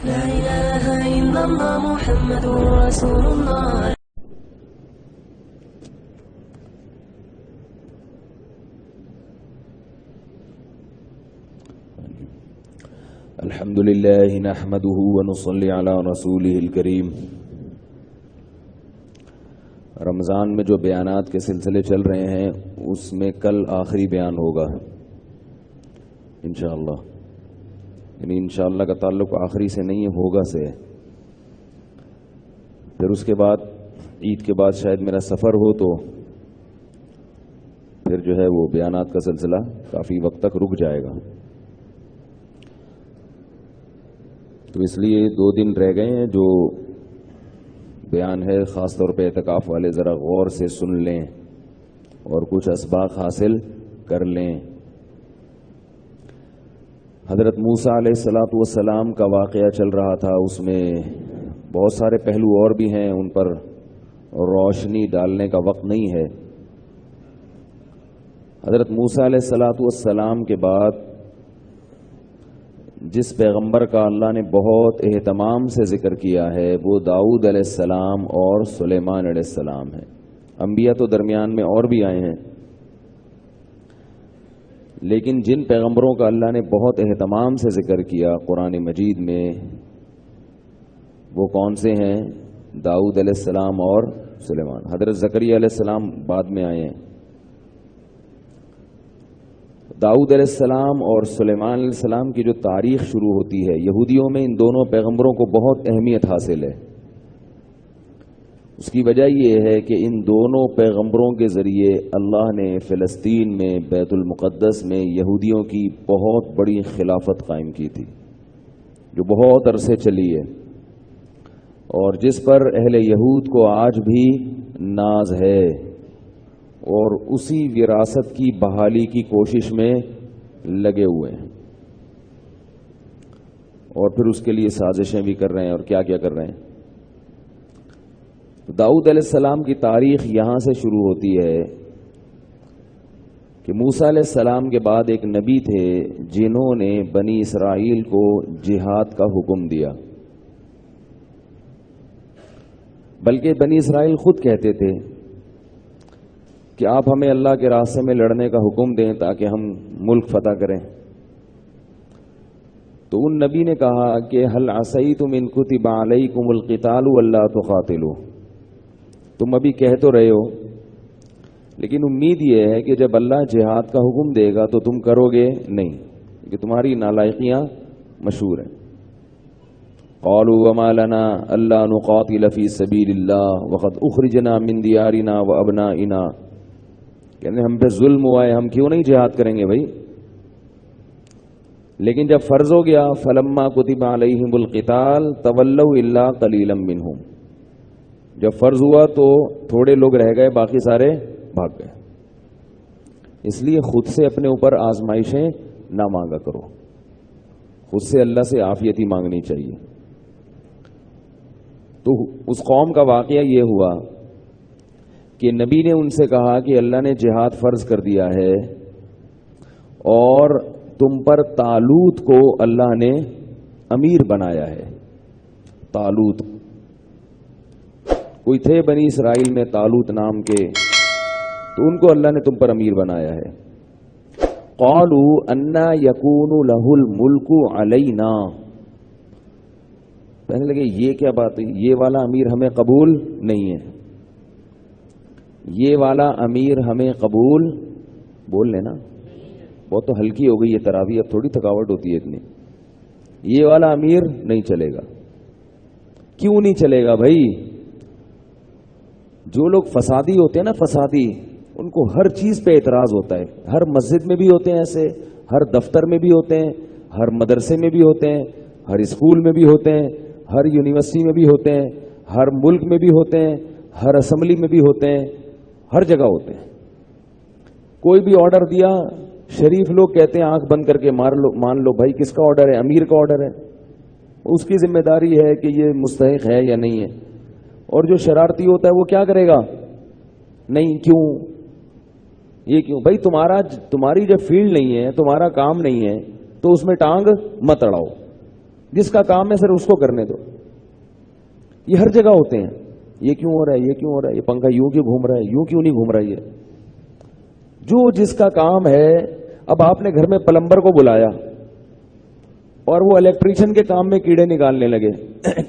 لا إله إلا الله محمد رسول الله. الحمد لله نحمده ونصلي على رسوله الكريم. رمضان میں جو بیانات کے سلسلے چل رہے ہیں اس میں کل آخری بیان ہوگا انشاءاللہ. یعنی انشاءاللہ کا تعلق آخری سے نہیں ہے، ہوگا سے ہے. پھر اس کے بعد عید کے بعد شاید میرا سفر ہو تو پھر جو ہے وہ بیانات کا سلسلہ کافی وقت تک رک جائے گا. تو اس لیے 2 دن رہ گئے ہیں. جو بیان ہے خاص طور پہ اعتکاف والے ذرا غور سے سن لیں اور کچھ اسباق حاصل کر لیں. حضرت موسیٰ علیہ السلام کا واقعہ چل رہا تھا. اس میں بہت سارے پہلو اور بھی ہیں، ان پر روشنی ڈالنے کا وقت نہیں ہے. حضرت موسیٰ علیہ السلام کے بعد جس پیغمبر کا اللہ نے بہت اہتمام سے ذکر کیا ہے وہ داؤد علیہ السلام اور سلیمان علیہ السلام ہیں. انبیاء تو درمیان میں اور بھی آئے ہیں، لیکن جن پیغمبروں کا اللہ نے بہت اہتمام سے ذکر کیا قرآن مجید میں وہ کون سے ہیں؟ داؤد علیہ السلام اور سلیمان. حضرت زکریا علیہ السلام بعد میں آئے ہیں. داؤد علیہ السلام اور سلیمان علیہ السلام کی جو تاریخ شروع ہوتی ہے، یہودیوں میں ان دونوں پیغمبروں کو بہت اہمیت حاصل ہے. اس کی وجہ یہ ہے کہ ان دونوں پیغمبروں کے ذریعے اللہ نے فلسطین میں بیت المقدس میں یہودیوں کی بہت بڑی خلافت قائم کی تھی جو بہت عرصے چلی ہے، اور جس پر اہل یہود کو آج بھی ناز ہے، اور اسی وراثت کی بحالی کی کوشش میں لگے ہوئے ہیں، اور پھر اس کے لیے سازشیں بھی کر رہے ہیں. اور کیا کیا کر رہے ہیں. داؤد علیہ السلام کی تاریخ یہاں سے شروع ہوتی ہے کہ موسیٰ علیہ السلام کے بعد ایک نبی تھے جنہوں نے بنی اسرائیل کو جہاد کا حکم دیا. بلکہ بنی اسرائیل خود کہتے تھے کہ آپ ہمیں اللہ کے راستے میں لڑنے کا حکم دیں تاکہ ہم ملک فتح کریں. تو ان نبی نے کہا کہ هل عصیتم ان کتب علیکم القتال الا تقاتلوا. تم ابھی کہہ تو رہے ہو، لیکن امید یہ ہے کہ جب اللہ جہاد کا حکم دے گا تو تم کرو گے نہیں، کہ تمہاری نالائقیاں مشہور ہیں. قالوا وما لنا الا نقاتل فی سبیل اللہ وقد اخرجنا من دیارنا وابنائنا. کہنے ہم پہ ظلم ہوا ہے، ہم کیوں نہیں جہاد کریں گے بھائی. لیکن جب فرض ہو گیا فلما کتب علیہم القتال تولوا الا قلیلا منہم، جب فرض ہوا تو تھوڑے لوگ رہ گئے، باقی سارے بھاگ گئے. اس لیے خود سے اپنے اوپر آزمائشیں نہ مانگا کرو، خود سے اللہ سے عافیت ہی مانگنی چاہیے. تو اس قوم کا واقعہ یہ ہوا کہ نبی نے ان سے کہا کہ اللہ نے جہاد فرض کر دیا ہے اور تم پر طالوت کو اللہ نے امیر بنایا ہے. طالوت کوئی تھے بنی اسرائیل میں طالوت نام کے، تو ان کو اللہ نے تم پر امیر بنایا ہے. قالوا انا یکون لہ الملک علینا. کہنے لگے یہ کیا بات ہے، یہ والا امیر ہمیں قبول نہیں ہے، یہ والا امیر ہمیں قبول. بول لینا، بہت تو ہلکی ہو گئی یہ تراویح، اب تھوڑی تھکاوٹ ہوتی ہے اتنی. یہ والا امیر نہیں چلے گا. کیوں نہیں چلے گا بھائی؟ جو لوگ فسادی ہوتے ہیں نا، فسادی، ان کو ہر چیز پہ اعتراض ہوتا ہے. ہر مسجد میں بھی ہوتے ہیں ایسے، ہر دفتر میں بھی ہوتے ہیں، ہر مدرسے میں بھی ہوتے ہیں، ہر اسکول میں بھی ہوتے ہیں، ہر یونیورسٹی میں بھی ہوتے ہیں، ہر ملک میں بھی ہوتے ہیں، ہر اسمبلی میں بھی ہوتے ہیں، ہر جگہ ہوتے ہیں. کوئی بھی آرڈر دیا، شریف لوگ کہتے ہیں آنکھ بند کر کے مان لو بھائی کس کا آرڈر ہے؟ امیر کا آرڈر ہے. اس کی ذمہ داری ہے کہ یہ مستحق ہے یا نہیں ہے. اور جو شرارتی ہوتا ہے وہ کیا کرے گا؟ نہیں کیوں، یہ کیوں بھائی؟ تمہاری جب فیلڈ نہیں ہے، تمہارا کام نہیں ہے، تو اس میں ٹانگ مت اڑاؤ. جس کا کام ہے سر اس کو کرنے دو. یہ ہر جگہ ہوتے ہیں. یہ کیوں ہو رہا ہے, یہ کیوں ہو رہا ہے, یہ پنکھا یوں کیوں گھوم رہا ہے, یوں کیوں نہیں گھوم رہا ہے. جو جس کا کام ہے. اب آپ نے گھر میں پلمبر کو بلایا اور وہ الیکٹریشین کے کام میں کیڑے نکالنے لگے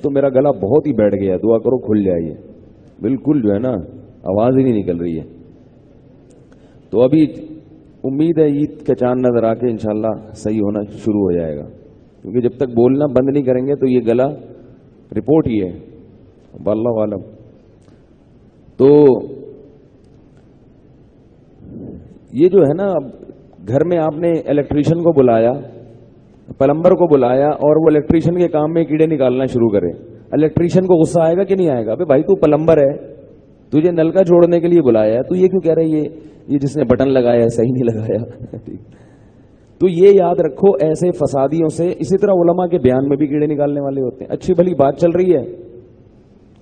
تو میرا گلا بہت ہی بیٹھ گیا, دعا کرو کھل جائے. بالکل جو ہے نا آواز ہی نہیں نکل رہی ہے. تو ابھی امید ہے عید کا چاند نظر آ کے انشاءاللہ صحیح ہونا شروع ہو جائے گا, کیونکہ جب تک بولنا بند نہیں کریں گے تو یہ گلا رپورٹ ہی ہے واللہ عالم. تو یہ جو ہے نا, اب گھر میں آپ نے الیکٹریشین کو بلایا, پلمبر کو بلایا اور وہ الیکٹریشین کے کام میں کیڑے نکالنا شروع کرے. الیکٹریشین کو غصہ آئے گا کہ نہیں آئے گا؟ ابے بھائی تو پلمبر ہے, تجھے نل کا جوڑنے کے لیے بلایا ہے, تو یہ کیوں کہہ رہا ہے یہ جس نے بٹن لگایا ہے صحیح نہیں لگایا. تو یہ یاد رکھو, ایسے فسادیوں سے. اسی طرح علماء کے بیان میں بھی کیڑے نکالنے والے ہوتے ہیں. اچھی بھلی بات چل رہی ہے,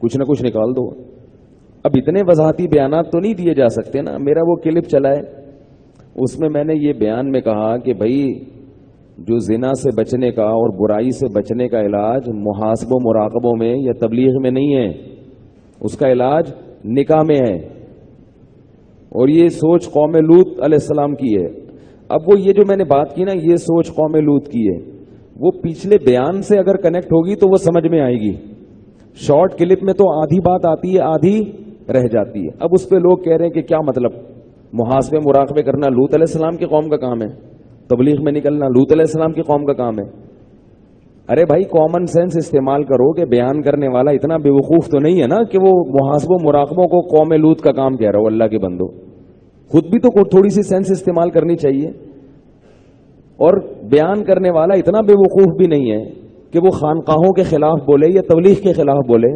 کچھ نہ کچھ نکال دو. اب اتنے وضاحتی بیانات تو نہیں دیے جا سکتے نا. میرا وہ کلپ چلا ہے, اس میں میں نے یہ بیان میں کہا کہ بھائی جو زنا سے بچنے کا اور برائی سے بچنے کا علاج محاسب و مراقبوں میں یا تبلیغ میں نہیں ہے, اس کا علاج نکاح میں ہے. اور یہ سوچ قوم لوط علیہ السلام کی ہے. اب وہ یہ جو میں نے بات کی نا, یہ سوچ قوم لوط کی ہے. وہ پچھلے بیان سے اگر کنیکٹ ہوگی تو وہ سمجھ میں آئے گی. شارٹ کلپ میں تو آدھی بات آتی ہے, آدھی رہ جاتی ہے. اب اس پہ لوگ کہہ رہے ہیں کہ کیا مطلب, محاسبے مراقبے کرنا لوط علیہ السلام کی قوم کا کام ہے, تبلیغ میں نکلنا لوط علیہ السلام کی قوم کا کام ہے. ارے بھائی کامن سینس استعمال کرو کہ بیان کرنے والا اتنا بے وقوف تو نہیں ہے نا کہ وہ محاسبوں مراقبوں کو قوم لوط کا کام کہہ رہا ہو. اللہ کے بندو, خود بھی تو تھوڑی سی سینس استعمال کرنی چاہیے. اور بیان کرنے والا اتنا بے وقوف بھی نہیں ہے کہ وہ خانقاہوں کے خلاف بولے یا تبلیغ کے خلاف بولے.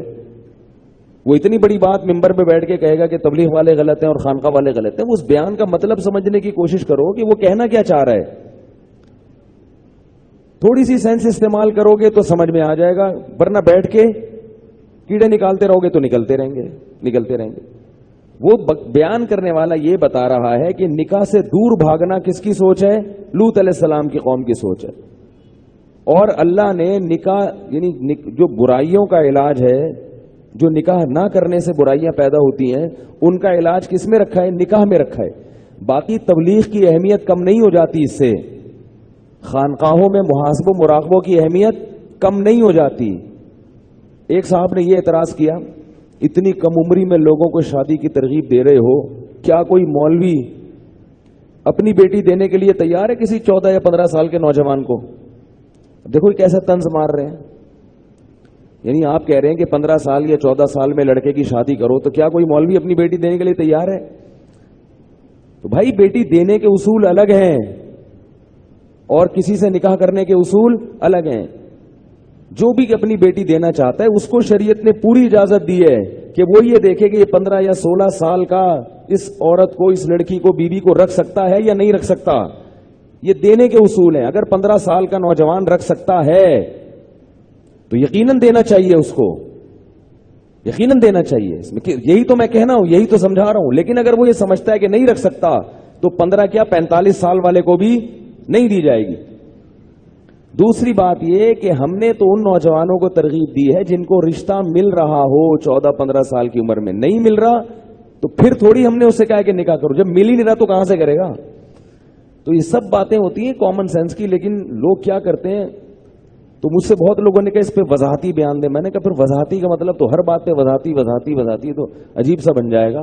وہ اتنی بڑی بات ممبر پہ بیٹھ کے کہے گا کہ تبلیغ والے غلط ہیں اور خانقاہ والے غلط ہیں. اس بیان کا مطلب سمجھنے کی کوشش کرو کہ وہ کہنا کیا چاہ رہا ہے. تھوڑی سی سینس استعمال کرو گے تو سمجھ میں آ جائے گا, ورنہ بیٹھ کے کیڑے نکالتے رہو گے تو نکلتے رہیں گے. وہ بیان کرنے والا یہ بتا رہا ہے کہ نکاح سے دور بھاگنا کس کی سوچ ہے؟ لوط علیہ السلام کی قوم کی سوچ ہے. اور اللہ نے نکاح یعنی جو برائیوں کا علاج ہے, جو نکاح نہ کرنے سے برائیاں پیدا ہوتی ہیں, ان کا علاج کس میں رکھا ہے؟ نکاح میں رکھا ہے. باقی تبلیغ کی اہمیت کم نہیں ہو جاتی اس سے, خانقاہوں میں محاسبوں مراقبوں کی اہمیت کم نہیں ہو جاتی. ایک صاحب نے یہ اعتراض کیا, اتنی کم عمری میں لوگوں کو شادی کی ترغیب دے رہے ہو, کیا کوئی مولوی اپنی بیٹی دینے کے لیے تیار ہے کسی 14 یا 15 سال کے نوجوان کو؟ دیکھو کیسا طنز مار رہے ہیں. یعنی آپ کہہ رہے ہیں کہ 15 سال یا 14 سال میں لڑکے کی شادی کرو, تو کیا کوئی مولوی اپنی بیٹی دینے کے لیے تیار ہے؟ تو بھائی بیٹی دینے کے اصول الگ ہیں اور کسی سے نکاح کرنے کے اصول الگ ہیں. جو بھی اپنی بیٹی دینا چاہتا ہے اس کو شریعت نے پوری اجازت دی ہے کہ وہ یہ دیکھے کہ یہ 15 یا 16 سال کا اس عورت کو, اس لڑکی کو, بیوی کو رکھ سکتا ہے یا نہیں رکھ سکتا. یہ دینے کے اصول ہیں. اگر 15 سال کا نوجوان رکھ سکتا ہے تو یقیناً دینا چاہیے, اس کو یقیناً دینا چاہیے. اس میں یہی تو میں کہنا ہوں, یہی تو سمجھا رہا ہوں. لیکن اگر وہ یہ سمجھتا ہے کہ نہیں رکھ سکتا تو 15 کیا 45 سال والے کو بھی نہیں دی جائے گی. دوسری بات یہ کہ ہم نے تو ان نوجوانوں کو ترغیب دی ہے جن کو رشتہ مل رہا ہو 14-15 سال کی عمر میں. نہیں مل رہا تو پھر تھوڑی ہم نے اسے کہا کہ نکاح کرو. جب مل ہی نہیں رہا تو کہاں سے کرے گا؟ تو یہ سب باتیں ہوتی ہیں کامن سینس کی. لیکن لوگ کیا کرتے ہیں, تو مجھ سے بہت لوگوں نے کہا اس پہ وضاحتی بیان دے. میں نے کہا پھر وضاحتی کا مطلب تو ہر بات پہ وضاحتی تو عجیب سا بن جائے گا.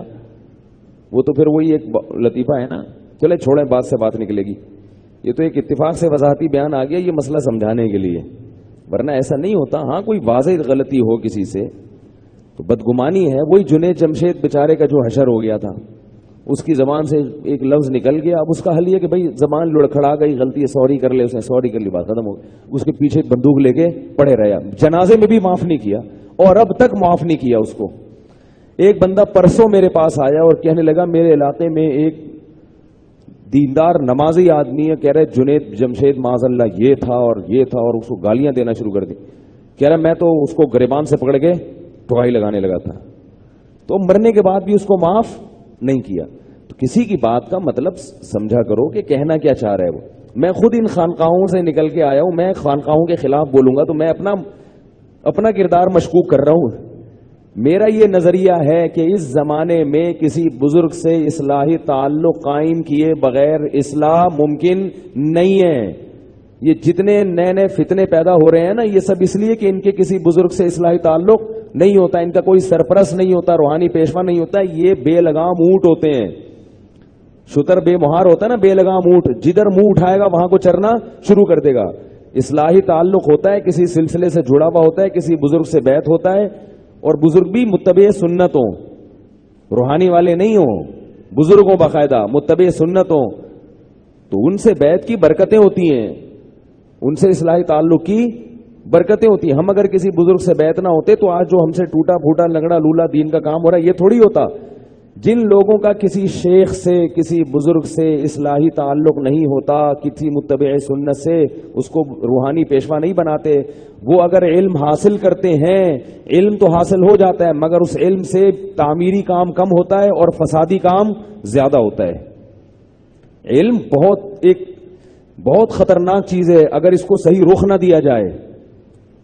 وہ تو پھر وہی ایک لطیفہ ہے نا, چلے چھوڑیں, بات سے بات نکلے گی. یہ تو ایک اتفاق سے وضاحتی بیان آ گیا یہ مسئلہ سمجھانے کے لیے, ورنہ ایسا نہیں ہوتا. ہاں کوئی واضح غلطی ہو کسی سے تو بدگمانی ہے. وہی جنید جمشید بیچارے کا جو حشر ہو گیا تھا, اس کی زبان سے ایک لفظ نکل گیا. اب اس کا حل یہ کہ بھائی زبان لڑکھڑا گئی, غلطی ہے, سوری کر لے. اس نے سوری کر لی, بات ختم ہو گئی. اس کے پیچھے بندوق لے کے پڑے رہا. جنازے میں بھی معاف نہیں کیا اور اب تک معاف نہیں کیا اس کو. ایک بندہ پرسوں میرے پاس آیا اور کہنے لگا میرے علاقے میں ایک دیندار نمازی آدمی ہے, کہہ رہے جنید جمشید معاذ اللہ یہ تھا اور یہ تھا, اور اس کو گالیاں دینا شروع کر دی. کہہ رہا میں تو اس کو گریبان سے پکڑ کے ٹھوائی لگانے لگا تھا, تو مرنے کے بعد بھی اس کو معاف نہیں کیا. تو کسی کی بات کا مطلب سمجھا کرو کہ کہنا کیا چاہ رہا ہے وہ. میں خود ان خانقاہوں سے نکل کے آیا ہوں. میں خانقاہوں کے خلاف بولوں گا تو میں اپنا کردار مشکوک کر رہا ہوں. میرا یہ نظریہ ہے کہ اس زمانے میں کسی بزرگ سے اصلاحی تعلق قائم کیے بغیر اصلاح ممکن نہیں ہے. یہ جتنے نئے نئے فتنے پیدا ہو رہے ہیں نا، یہ سب اس لیے کہ ان کے کسی بزرگ سے اصلاحی تعلق نہیں ہوتا، ان کا کوئی سرپرست نہیں ہوتا، روحانی پیشوا نہیں ہوتا. یہ بے لگام اونٹ ہوتے ہیں. شتر بے مہار ہوتا ہے نا، بے لگام اونٹ، جدھر منہ اٹھائے گا وہاں کو چرنا شروع کر دے گا. اصلاحی تعلق ہوتا ہے، کسی سلسلے سے جڑا ہوا ہوتا ہے، کسی بزرگ سے بیعت ہوتا ہے، اور بزرگ بھی متبع سنت ہوں، روحانی والے نہیں ہوں، بزرگوں باقاعدہ متبع سنت ہوں، تو ان سے بیعت کی برکتیں ہوتی ہیں، ان سے اصلاحی تعلق کی برکتیں ہوتی ہیں. ہم اگر کسی بزرگ سے بیعت نہ ہوتے تو آج جو ہم سے ٹوٹا پھوٹا لنگڑا لولا دین کا کام ہو رہا ہے یہ تھوڑی ہوتا. جن لوگوں کا کسی شیخ سے، کسی بزرگ سے اصلاحی تعلق نہیں ہوتا، کسی متبع سنت سے اس کو روحانی پیشوا نہیں بناتے، وہ اگر علم حاصل کرتے ہیں، علم تو حاصل ہو جاتا ہے مگر اس علم سے تعمیری کام کم ہوتا ہے اور فسادی کام زیادہ ہوتا ہے. علم بہت خطرناک چیز ہے اگر اس کو صحیح رخ نہ دیا جائے،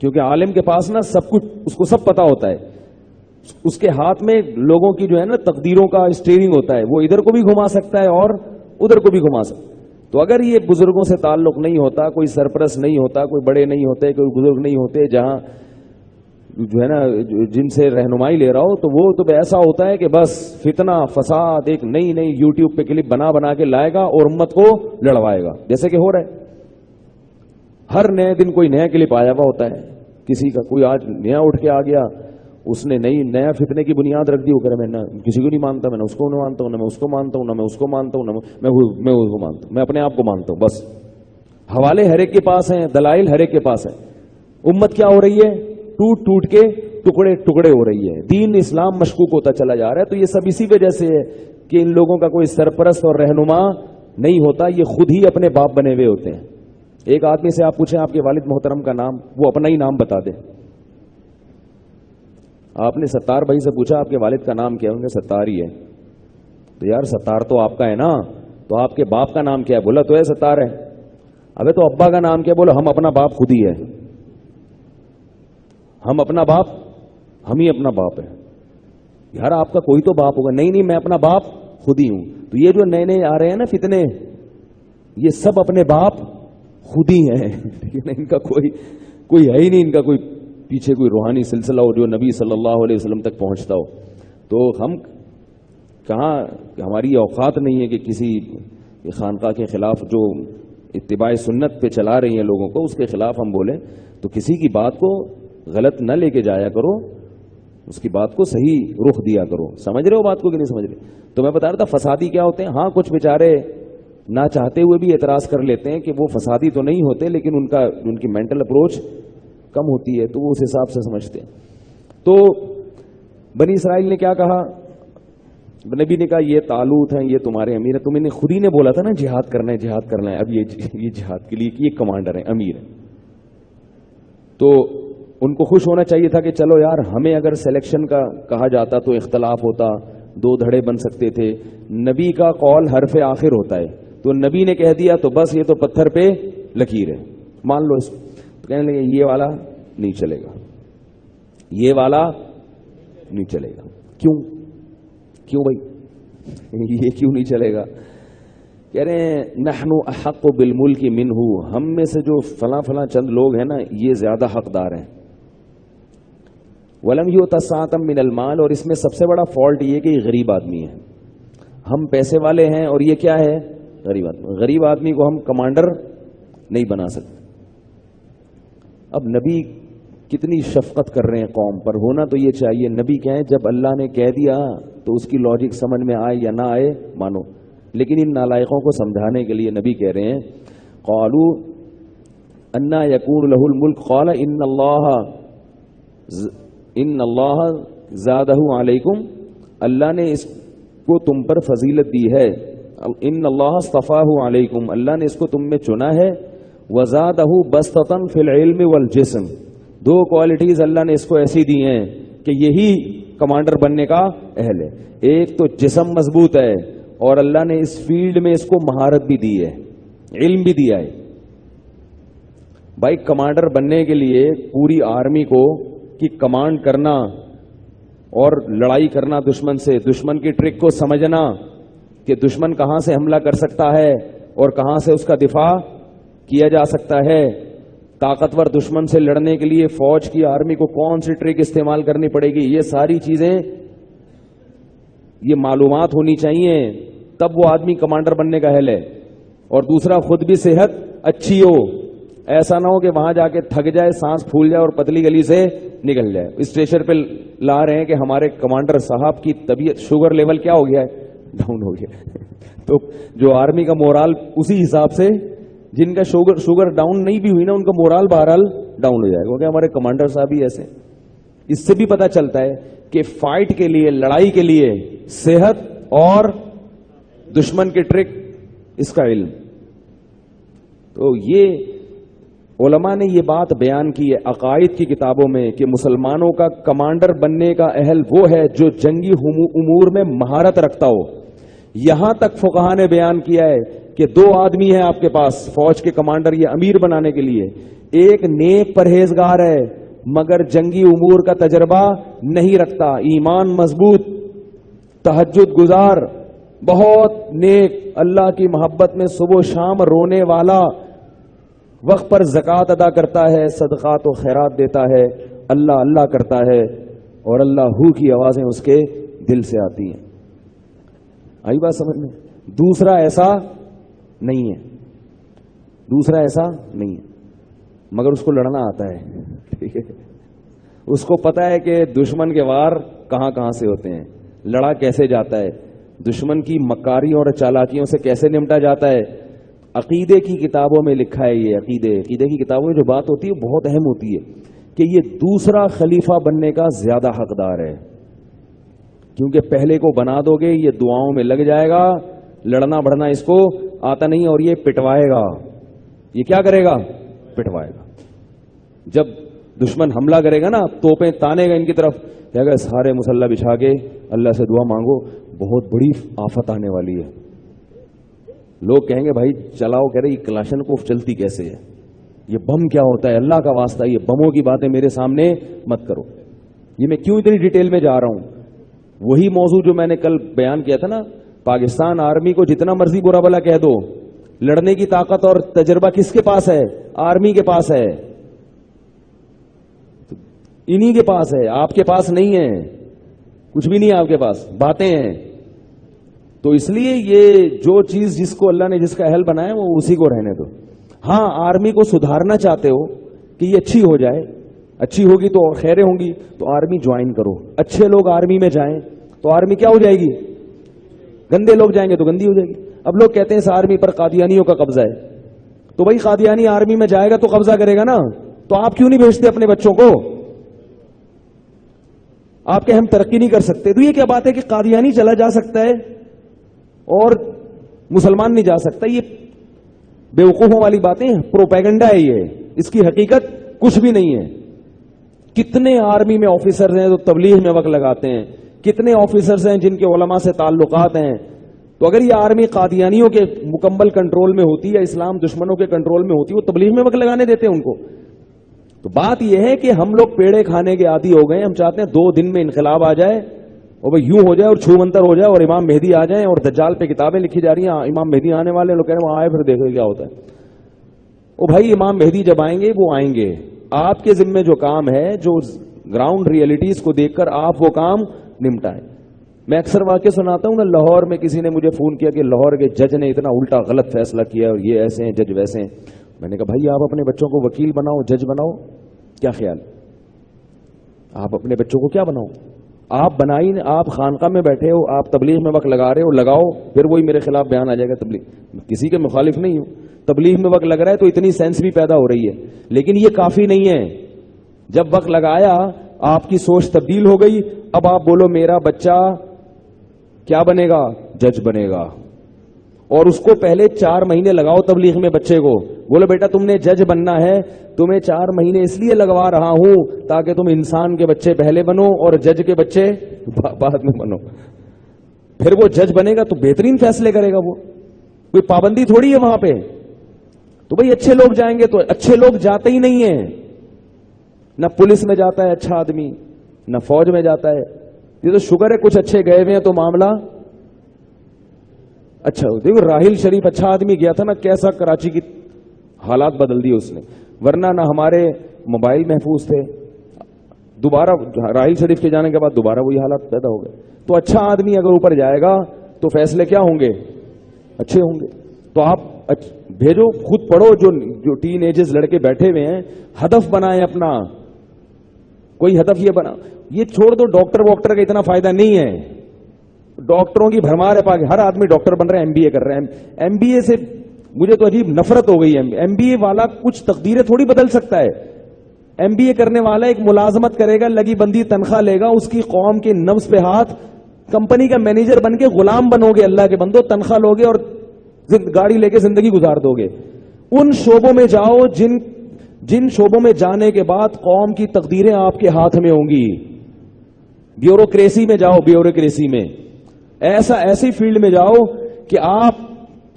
کیونکہ عالم کے پاس نا سب کچھ، اس کو سب پتا ہوتا ہے. اس کے ہاتھ میں لوگوں کی جو ہے نا تقدیروں کا اسٹیئرنگ ہوتا ہے، وہ ادھر کو بھی گھما سکتا ہے اور ادھر کو بھی گھما سکتا ہے. تو اگر یہ بزرگوں سے تعلق نہیں ہوتا، کوئی سرپرست نہیں ہوتا، کوئی بڑے نہیں ہوتے، کوئی بزرگ نہیں ہوتے جہاں جو ہے نا جن سے رہنمائی لے رہا ہو، تو وہ تو ایسا ہوتا ہے کہ بس فتنہ فساد ایک نئی نئی یوٹیوب پہ کلپ بنا کے لائے گا اور امت کو لڑوائے گا، جیسے کہ ہو رہا ہے. ہر نئے دن کوئی نیا کلپ آیا ہوا ہوتا ہے کسی کا، کوئی آج نیا اٹھ کے آ گیا، اس نے نیا فتنے کی بنیاد رکھ دی. وہ کہہ رہا میں کسی کو نہیں مانتا، میں نہ اس کو نہیں مانتا ہوں، نہ میں اس کو مانتا ہوں، نہ میں اس کو مانتا ہوں، نہ میں اس کو مانتا ہوں، میں اپنے آپ کو مانتا ہوں. بس حوالے ہر ایک کے پاس ہیں، دلائل ہر ایک کے پاس ہیں. امت کیا ہو رہی ہے؟ ٹوٹ ٹوٹ کے ٹکڑے ٹکڑے ہو رہی ہے. دین اسلام مشکوک ہوتا چلا جا رہا ہے. تو یہ سب اسی وجہ سے ہے کہ ان لوگوں کا کوئی سرپرست اور رہنما نہیں ہوتا، یہ خود ہی اپنے باپ بنے ہوئے ہوتے ہیں. ایک آدمی سے آپ پوچھیں آپ کے والد محترم کا نام، وہ اپنا ہی نام بتا دے. آپ نے ستار بھائی سے پوچھا آپ کے والد کا نام کیا؟ انہوں نے ستار ہی ہے. تو یار ستار تو آپ کا ہے نا، تو آپ کے باپ کا نام کیا ہے؟ بولا تو ہے ستار ہے. ابے تو ابا کا نام کیا؟ بولا ہم اپنا باپ خود ہی ہے، ہم اپنا باپ، ہم ہی اپنا باپ ہے. یار آپ کا کوئی تو باپ ہوگا. نہیں میں اپنا باپ خود ہی ہوں. تو یہ جو نئے نئے آ رہے ہیں نا فتنے، یہ سب اپنے باپ خود ہی ہیں. ان کا کوئی ہے ہی نہیں، ان کا کوئی پیچھے کوئی روحانی سلسلہ ہو جو نبی صلی اللہ علیہ وسلم تک پہنچتا ہو. تو ہم کہاں، ہماری اوقات نہیں ہے کہ کسی خانقاہ کے خلاف جو اتباع سنت پہ چلا رہی ہیں لوگوں کو، اس کے خلاف ہم بولیں. تو کسی کی بات کو غلط نہ لے کے جایا کرو، اس کی بات کو صحیح رخ دیا کرو. سمجھ رہے ہو بات کو کہ نہیں سمجھ رہے؟ تو میں بتا رہا تھا فسادی کیا ہوتے ہیں. ہاں کچھ بیچارے نہ چاہتے ہوئے بھی اعتراض کر لیتے ہیں کہ وہ فسادی تو نہیں ہوتے، لیکن ان کی مینٹل اپروچ کم ہوتی ہے، تو وہ اس حساب سے سمجھتے ہیں. تو بنی اسرائیل نے کیا کہا؟ نبی نے کہا یہ طالوت ہیں، یہ تمہارے امیر ہیں. تم انہیں خود ہی نے بولا تھا نا جہاد کرنا ہے جہاد کرنا ہے. اب یہ جہاد کے لیے یہ کمانڈر ہیں، امیر ہیں. تو ان کو خوش ہونا چاہیے تھا کہ چلو یار ہمیں اگر سلیکشن کا کہا جاتا تو اختلاف ہوتا، دو دھڑے بن سکتے تھے. نبی کا قول حرف آخر ہوتا ہے، تو نبی نے کہہ دیا تو بس یہ تو پتھر پہ لکیر ہے، مان لو اس کو. تو کہنے لگے یہ والا نہیں چلے گا، یہ والا نہیں چلے گا. کیوں بھائی یہ کیوں نہیں چلے گا؟ کہہ رہے ہیں نحن احق بالملک منہ، ہم میں سے جو فلاں چند لوگ ہیں نا یہ زیادہ حقدار ہیں. ولم یؤت سعۃ من المال، اور اس میں سب سے بڑا فالٹ یہ کہ یہ غریب آدمی ہے. ہم پیسے والے ہیں اور یہ کیا ہے؟ غریب آدمی. غریب آدمی کو ہم کمانڈر نہیں بنا سکتے. اب نبی کتنی شفقت کر رہے ہیں قوم پر. ہونا تو یہ چاہیے نبی کہیں جب اللہ نے کہہ دیا تو اس کی لاجک سمجھ میں آئے یا نہ آئے مانو. لیکن ان نالائقوں کو سمجھانے کے لیے نبی کہہ رہے ہیں قالوا انا یکون لہ الملک قال ان اللہ زادہ علیکم، اللہ نے اس کو تم پر فضیلت دی ہے. ان اللہ اصطفاہ علیکم، اللہ نے اس کو تم میں چنا ہے. وزادہ بسطۃ فی العلم والجسم، دو کوالٹیز اللہ نے اس کو ایسی دی ہیں کہ یہی کمانڈر بننے کا اہل ہے. ایک تو جسم مضبوط ہے اور اللہ نے اس فیلڈ میں اس کو مہارت بھی دی ہے. علم بھی دیا ہے. بھائی کمانڈر بننے کے لیے پوری آرمی کو کی کمانڈ کرنا اور لڑائی کرنا دشمن سے, دشمن کی ٹرک کو سمجھنا کہ دشمن کہاں سے حملہ کر سکتا ہے اور کہاں سے اس کا دفاع کیا جا سکتا ہے, طاقتور دشمن سے لڑنے کے لیے فوج کی آرمی کو کون سی ٹرک استعمال کرنی پڑے گی, یہ ساری چیزیں یہ معلومات ہونی چاہیے, تب وہ آدمی کمانڈر بننے کا اہل ہے. اور دوسرا خود بھی صحت اچھی ہو, ایسا نہ ہو کہ وہاں جا کے تھک جائے, سانس پھول جائے اور پتلی گلی سے نکل جائے. اسٹیشن پہ لا رہے ہیں کہ ہمارے کمانڈر صاحب کی طبیعت شوگر لیول کیا ہو گیا ہے, ڈاؤن ہو گیا. تو جو آرمی کا مورال اسی حساب سے, جن کا شوگر ڈاؤن نہیں بھی ہوئی نا ان کا مورال بہرحال ڈاؤن ہو جائے گا, کیونکہ ہمارے کمانڈر صاحب ہی ایسے. اس سے بھی پتہ چلتا ہے کہ فائٹ کے لیے, لڑائی کے لیے صحت اور دشمن کی ٹرک, اس کا علم. تو یہ علماء نے یہ بات بیان کی ہے عقائد کی کتابوں میں کہ مسلمانوں کا کمانڈر بننے کا اہل وہ ہے جو جنگی امور میں مہارت رکھتا ہو. یہاں تک فقہا نے بیان کیا ہے کہ دو آدمی ہیں آپ کے پاس فوج کے کمانڈر یا امیر بنانے کے لیے, ایک نیک پرہیزگار ہے مگر جنگی امور کا تجربہ نہیں رکھتا, ایمان مضبوط, تہجد گزار, بہت نیک, اللہ کی محبت میں صبح و شام رونے والا, وقت پر زکوٰۃ ادا کرتا ہے, صدقات و خیرات دیتا ہے, اللہ اللہ کرتا ہے اور اللہ ہو کی آوازیں اس کے دل سے آتی ہیں. آئی بات سمجھ میں؟ دوسرا ایسا نہیں ہے, دوسرا ایسا نہیں ہے مگر اس کو لڑنا آتا ہے. ٹھیک ہے, اس کو پتا ہے کہ دشمن کے وار کہاں کہاں سے ہوتے ہیں, لڑا کیسے جاتا ہے, دشمن کی مکاری اور چالاکیوں سے کیسے نمٹا جاتا ہے. عقیدے کی کتابوں میں لکھا ہے, یہ عقیدے کی کتابوں میں جو بات ہوتی ہے بہت اہم ہوتی ہے کہ یہ دوسرا خلیفہ بننے کا زیادہ حقدار ہے, کیونکہ پہلے کو بنا دو گے یہ دعاؤں میں لگ جائے گا, لڑنا بڑھنا اس کو آتا نہیں اور یہ پٹوائے گا. یہ کیا کرے گا؟ پٹوائے گا. جب دشمن حملہ کرے گا نا, توپیں تانے گا ان کی طرف, کہے گا سارے مسلح بچھا کے اللہ سے دعا مانگو, بہت بڑی آفت آنے والی ہے. لوگ کہیں گے بھائی چلاؤ, کہہ رہے یہ کلاشن کوف چلتی کیسے ہے, یہ بم کیا ہوتا ہے, اللہ کا واسطہ یہ بموں کی باتیں میرے سامنے مت کرو. یہ میں کیوں اتنی ڈیٹیل میں جا رہا ہوں؟ وہی موضوع جو میں نے کل بیان کیا تھا نا, پاکستان آرمی کو جتنا مرضی برا بلا کہہ دو, لڑنے کی طاقت اور تجربہ کس کے پاس ہے؟ آرمی کے پاس ہے, انہی کے پاس ہے, آپ کے پاس نہیں ہے, کچھ بھی نہیں ہے آپ کے پاس, باتیں ہیں. تو اس لیے یہ جو چیز جس کو اللہ نے جس کا اہل بنایا وہ اسی کو رہنے دو. ہاں آرمی کو سدھارنا چاہتے ہو کہ یہ اچھی ہو جائے, اچھی ہوگی تو خیریں ہوں گی, تو آرمی جوائن کرو. اچھے لوگ آرمی میں جائیں تو آرمی کیا ہو جائے گی؟ گندے لوگ جائیں گے تو گندی ہو جائے گی. اب لوگ کہتے ہیں اس آرمی پر قادیانیوں کا قبضہ ہے, تو بھائی قادیانی آرمی میں جائے گا تو قبضہ کرے گا نا, تو آپ کیوں نہیں بھیجتے اپنے بچوں کو؟ آپ کے ہم ترقی نہیں کر سکتے. تو یہ کیا بات ہے کہ قادیانی چلا جا سکتا ہے اور مسلمان نہیں جا سکتا؟ یہ بیوقوفوں والی باتیں, پروپیگنڈا ہے یہ, اس کی حقیقت کچھ بھی نہیں ہے. کتنے آرمی میں آفیسرز ہیں جو تبلیغ میں وقت لگاتے ہیں, کتنے آفیسرز ہیں جن کے علماء سے تعلقات ہیں. تو اگر یہ آرمی قادیانیوں کے مکمل کنٹرول میں ہوتی یا اسلام دشمنوں کے کنٹرول میں ہوتی, وہ تبلیغ میں وقت لگانے دیتے ہیں ان کو. تو بات یہ ہے کہ ہم لوگ پیڑے کھانے کے عادی ہو گئے. ہم چاہتے ہیں 2 دن میں انقلاب آ جائے اور بھائی یوں ہو جائے اور چھو منتر ہو جائے اور امام مہدی آ جائیں, اور دجال پہ کتابیں لکھی جا رہی ہیں امام مہدی آنے والے, لوگ کہہ رہے ہیں وہاں آئے پھر دیکھو کیا ہوتا ہے. او بھائی امام مہدی جب آئیں گے وہ آئیں گے, آپ کے ذمے جو کام ہے, جو گراؤنڈ ریئلٹیز کو دیکھ کر آپ وہ کام نمٹائیں. میں اکثر واقع سناتا ہوں نا, لاہور میں کسی نے مجھے فون کیا کہ لاہور کے جج نے اتنا الٹا غلط فیصلہ کیا اور یہ ایسے ہیں جج ویسے ہیں. میں نے کہا بھائی آپ اپنے بچوں کو وکیل بناؤ, جج بناؤ, کیا خیال؟ آپ اپنے بچوں کو کیا بناؤ؟ آپ بنائی, آپ خانقاہ میں بیٹھے ہو, آپ تبلیغ میں وقت لگا رہے ہو, لگاؤ, پھر وہی میرے خلاف بیان آ جائے گا. تبلیغ کسی کے مخالف نہیں ہوں, تبلیغ میں وقت لگ رہا ہے تو اتنی سینس بھی پیدا ہو رہی ہے, لیکن یہ کافی نہیں ہے. جب وقت لگایا آپ کی سوچ تبدیل ہو گئی, اب آپ بولو میرا بچہ کیا بنے گا؟ جج بنے گا. اور اس کو پہلے 4 مہینے لگاؤ تبلیغ میں بچے کو, بولو بیٹا تم نے جج بننا ہے, تمہیں 4 مہینے اس لیے لگوا رہا ہوں تاکہ تم انسان کے بچے پہلے بنو اور جج کے بچے بعد میں بنو. پھر وہ جج بنے گا تو بہترین فیصلے کرے گا. وہ کوئی پابندی تھوڑی ہے وہاں پہ, تو بھئی اچھے لوگ جائیں گے، تو اچھے لوگ جاتے ہی نہیں ہیں. نہ پولیس میں جاتا ہے اچھا آدمی، نہ فوج میں جاتا ہے. یہ تو شکر ہے کچھ اچھے گئے ہوئے ہیں تو معاملہ اچھا ہو. دیکھو راحیل شریف اچھا آدمی گیا تھا نا، کیسا کراچی کی حالات بدل دی اس نے، ورنہ نہ ہمارے موبائل محفوظ تھے. دوبارہ راحیل شریف کے جانے کے بعد دوبارہ وہی حالات پیدا ہو گئے. تو اچھا آدمی اگر اوپر جائے گا تو فیصلے کیا ہوں گے؟ اچھے ہوں گے. تو آپ بھیجو، خود پڑھو. جو ٹین ایجز لڑکے بیٹھے ہوئے ہیں، ہدف بنائیں اپنا. کوئی ہدف یہ بنا، یہ چھوڑ دو ڈاکٹر واکٹر کا اتنا فائدہ نہیں ہے. ڈاکٹروں کی بھرمار ہے پاک، ہر آدمی ڈاکٹر بن رہا ہے، MBA کر رہے ہیں. MBA سے مجھے تو عجیب نفرت ہو گئی ہے. MBA والا کچھ تقدیریں تھوڑی بدل سکتا ہے. MBA کرنے والا ایک ملازمت کرے گا، لگی بندی تنخواہ لے گا، اس کی قوم کے نفس پہ ہاتھ، کمپنی کا مینیجر بن کے غلام بنو گے. اللہ کے بندو، تنخواہ لوگے اور گاڑی لے کے زندگی گزار دو گے. ان شعبوں میں جاؤ جن شعبوں میں جانے کے بعد قوم کی تقدیریں آپ کے ہاتھ میں ہوں گی. بیوروکریسی میں جاؤ، بیوروکریسی میں ایسی فیلڈ میں جاؤ کہ آپ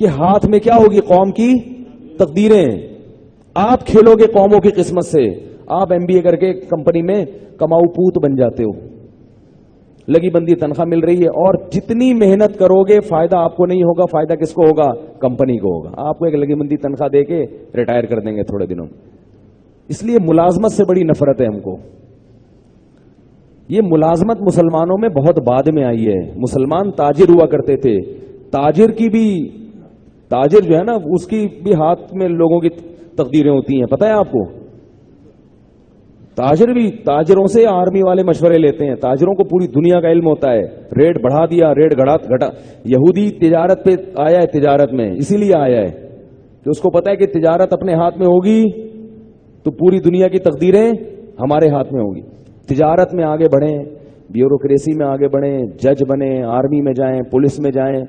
کے ہاتھ میں کیا ہوگی؟ قوم کی تقدیریں. آپ کھیلو گے قوموں کی قسمت سے. آپ MBA کر کے کمپنی میں کماؤ پوت بن جاتے ہو، لگی بندی تنخواہ مل رہی ہے، اور جتنی محنت کرو گے فائدہ آپ کو نہیں ہوگا. فائدہ کس کو ہوگا؟ کمپنی کو ہوگا. آپ کو ایک لگی بندی تنخواہ دے کے ریٹائر کر دیں گے تھوڑے دنوں میں. اس لیے ملازمت سے بڑی نفرت ہے ہم کو. یہ ملازمت مسلمانوں میں بہت بعد میں آئی ہے. مسلمان تاجر ہوا کرتے تھے. تاجر جو ہے نا، اس کی بھی ہاتھ میں لوگوں کی تقدیریں ہوتی ہیں. پتہ ہے آپ کو؟ تاجروں سے آرمی والے مشورے لیتے ہیں. تاجروں کو پوری دنیا کا علم ہوتا ہے. ریٹ بڑھا دیا، ریٹ گھٹا. یہودی تجارت پہ آیا ہے، تجارت میں اسی لیے آیا ہے کہ اس کو پتا ہے کہ تجارت اپنے ہاتھ میں ہوگی تو پوری دنیا کی تقدیریں ہمارے ہاتھ میں ہوگی. تجارت میں آگے بڑھیں، بیوروکریسی میں آگے بڑھیں، جج بنیں، آرمی میں جائیں، پولیس میں جائیں.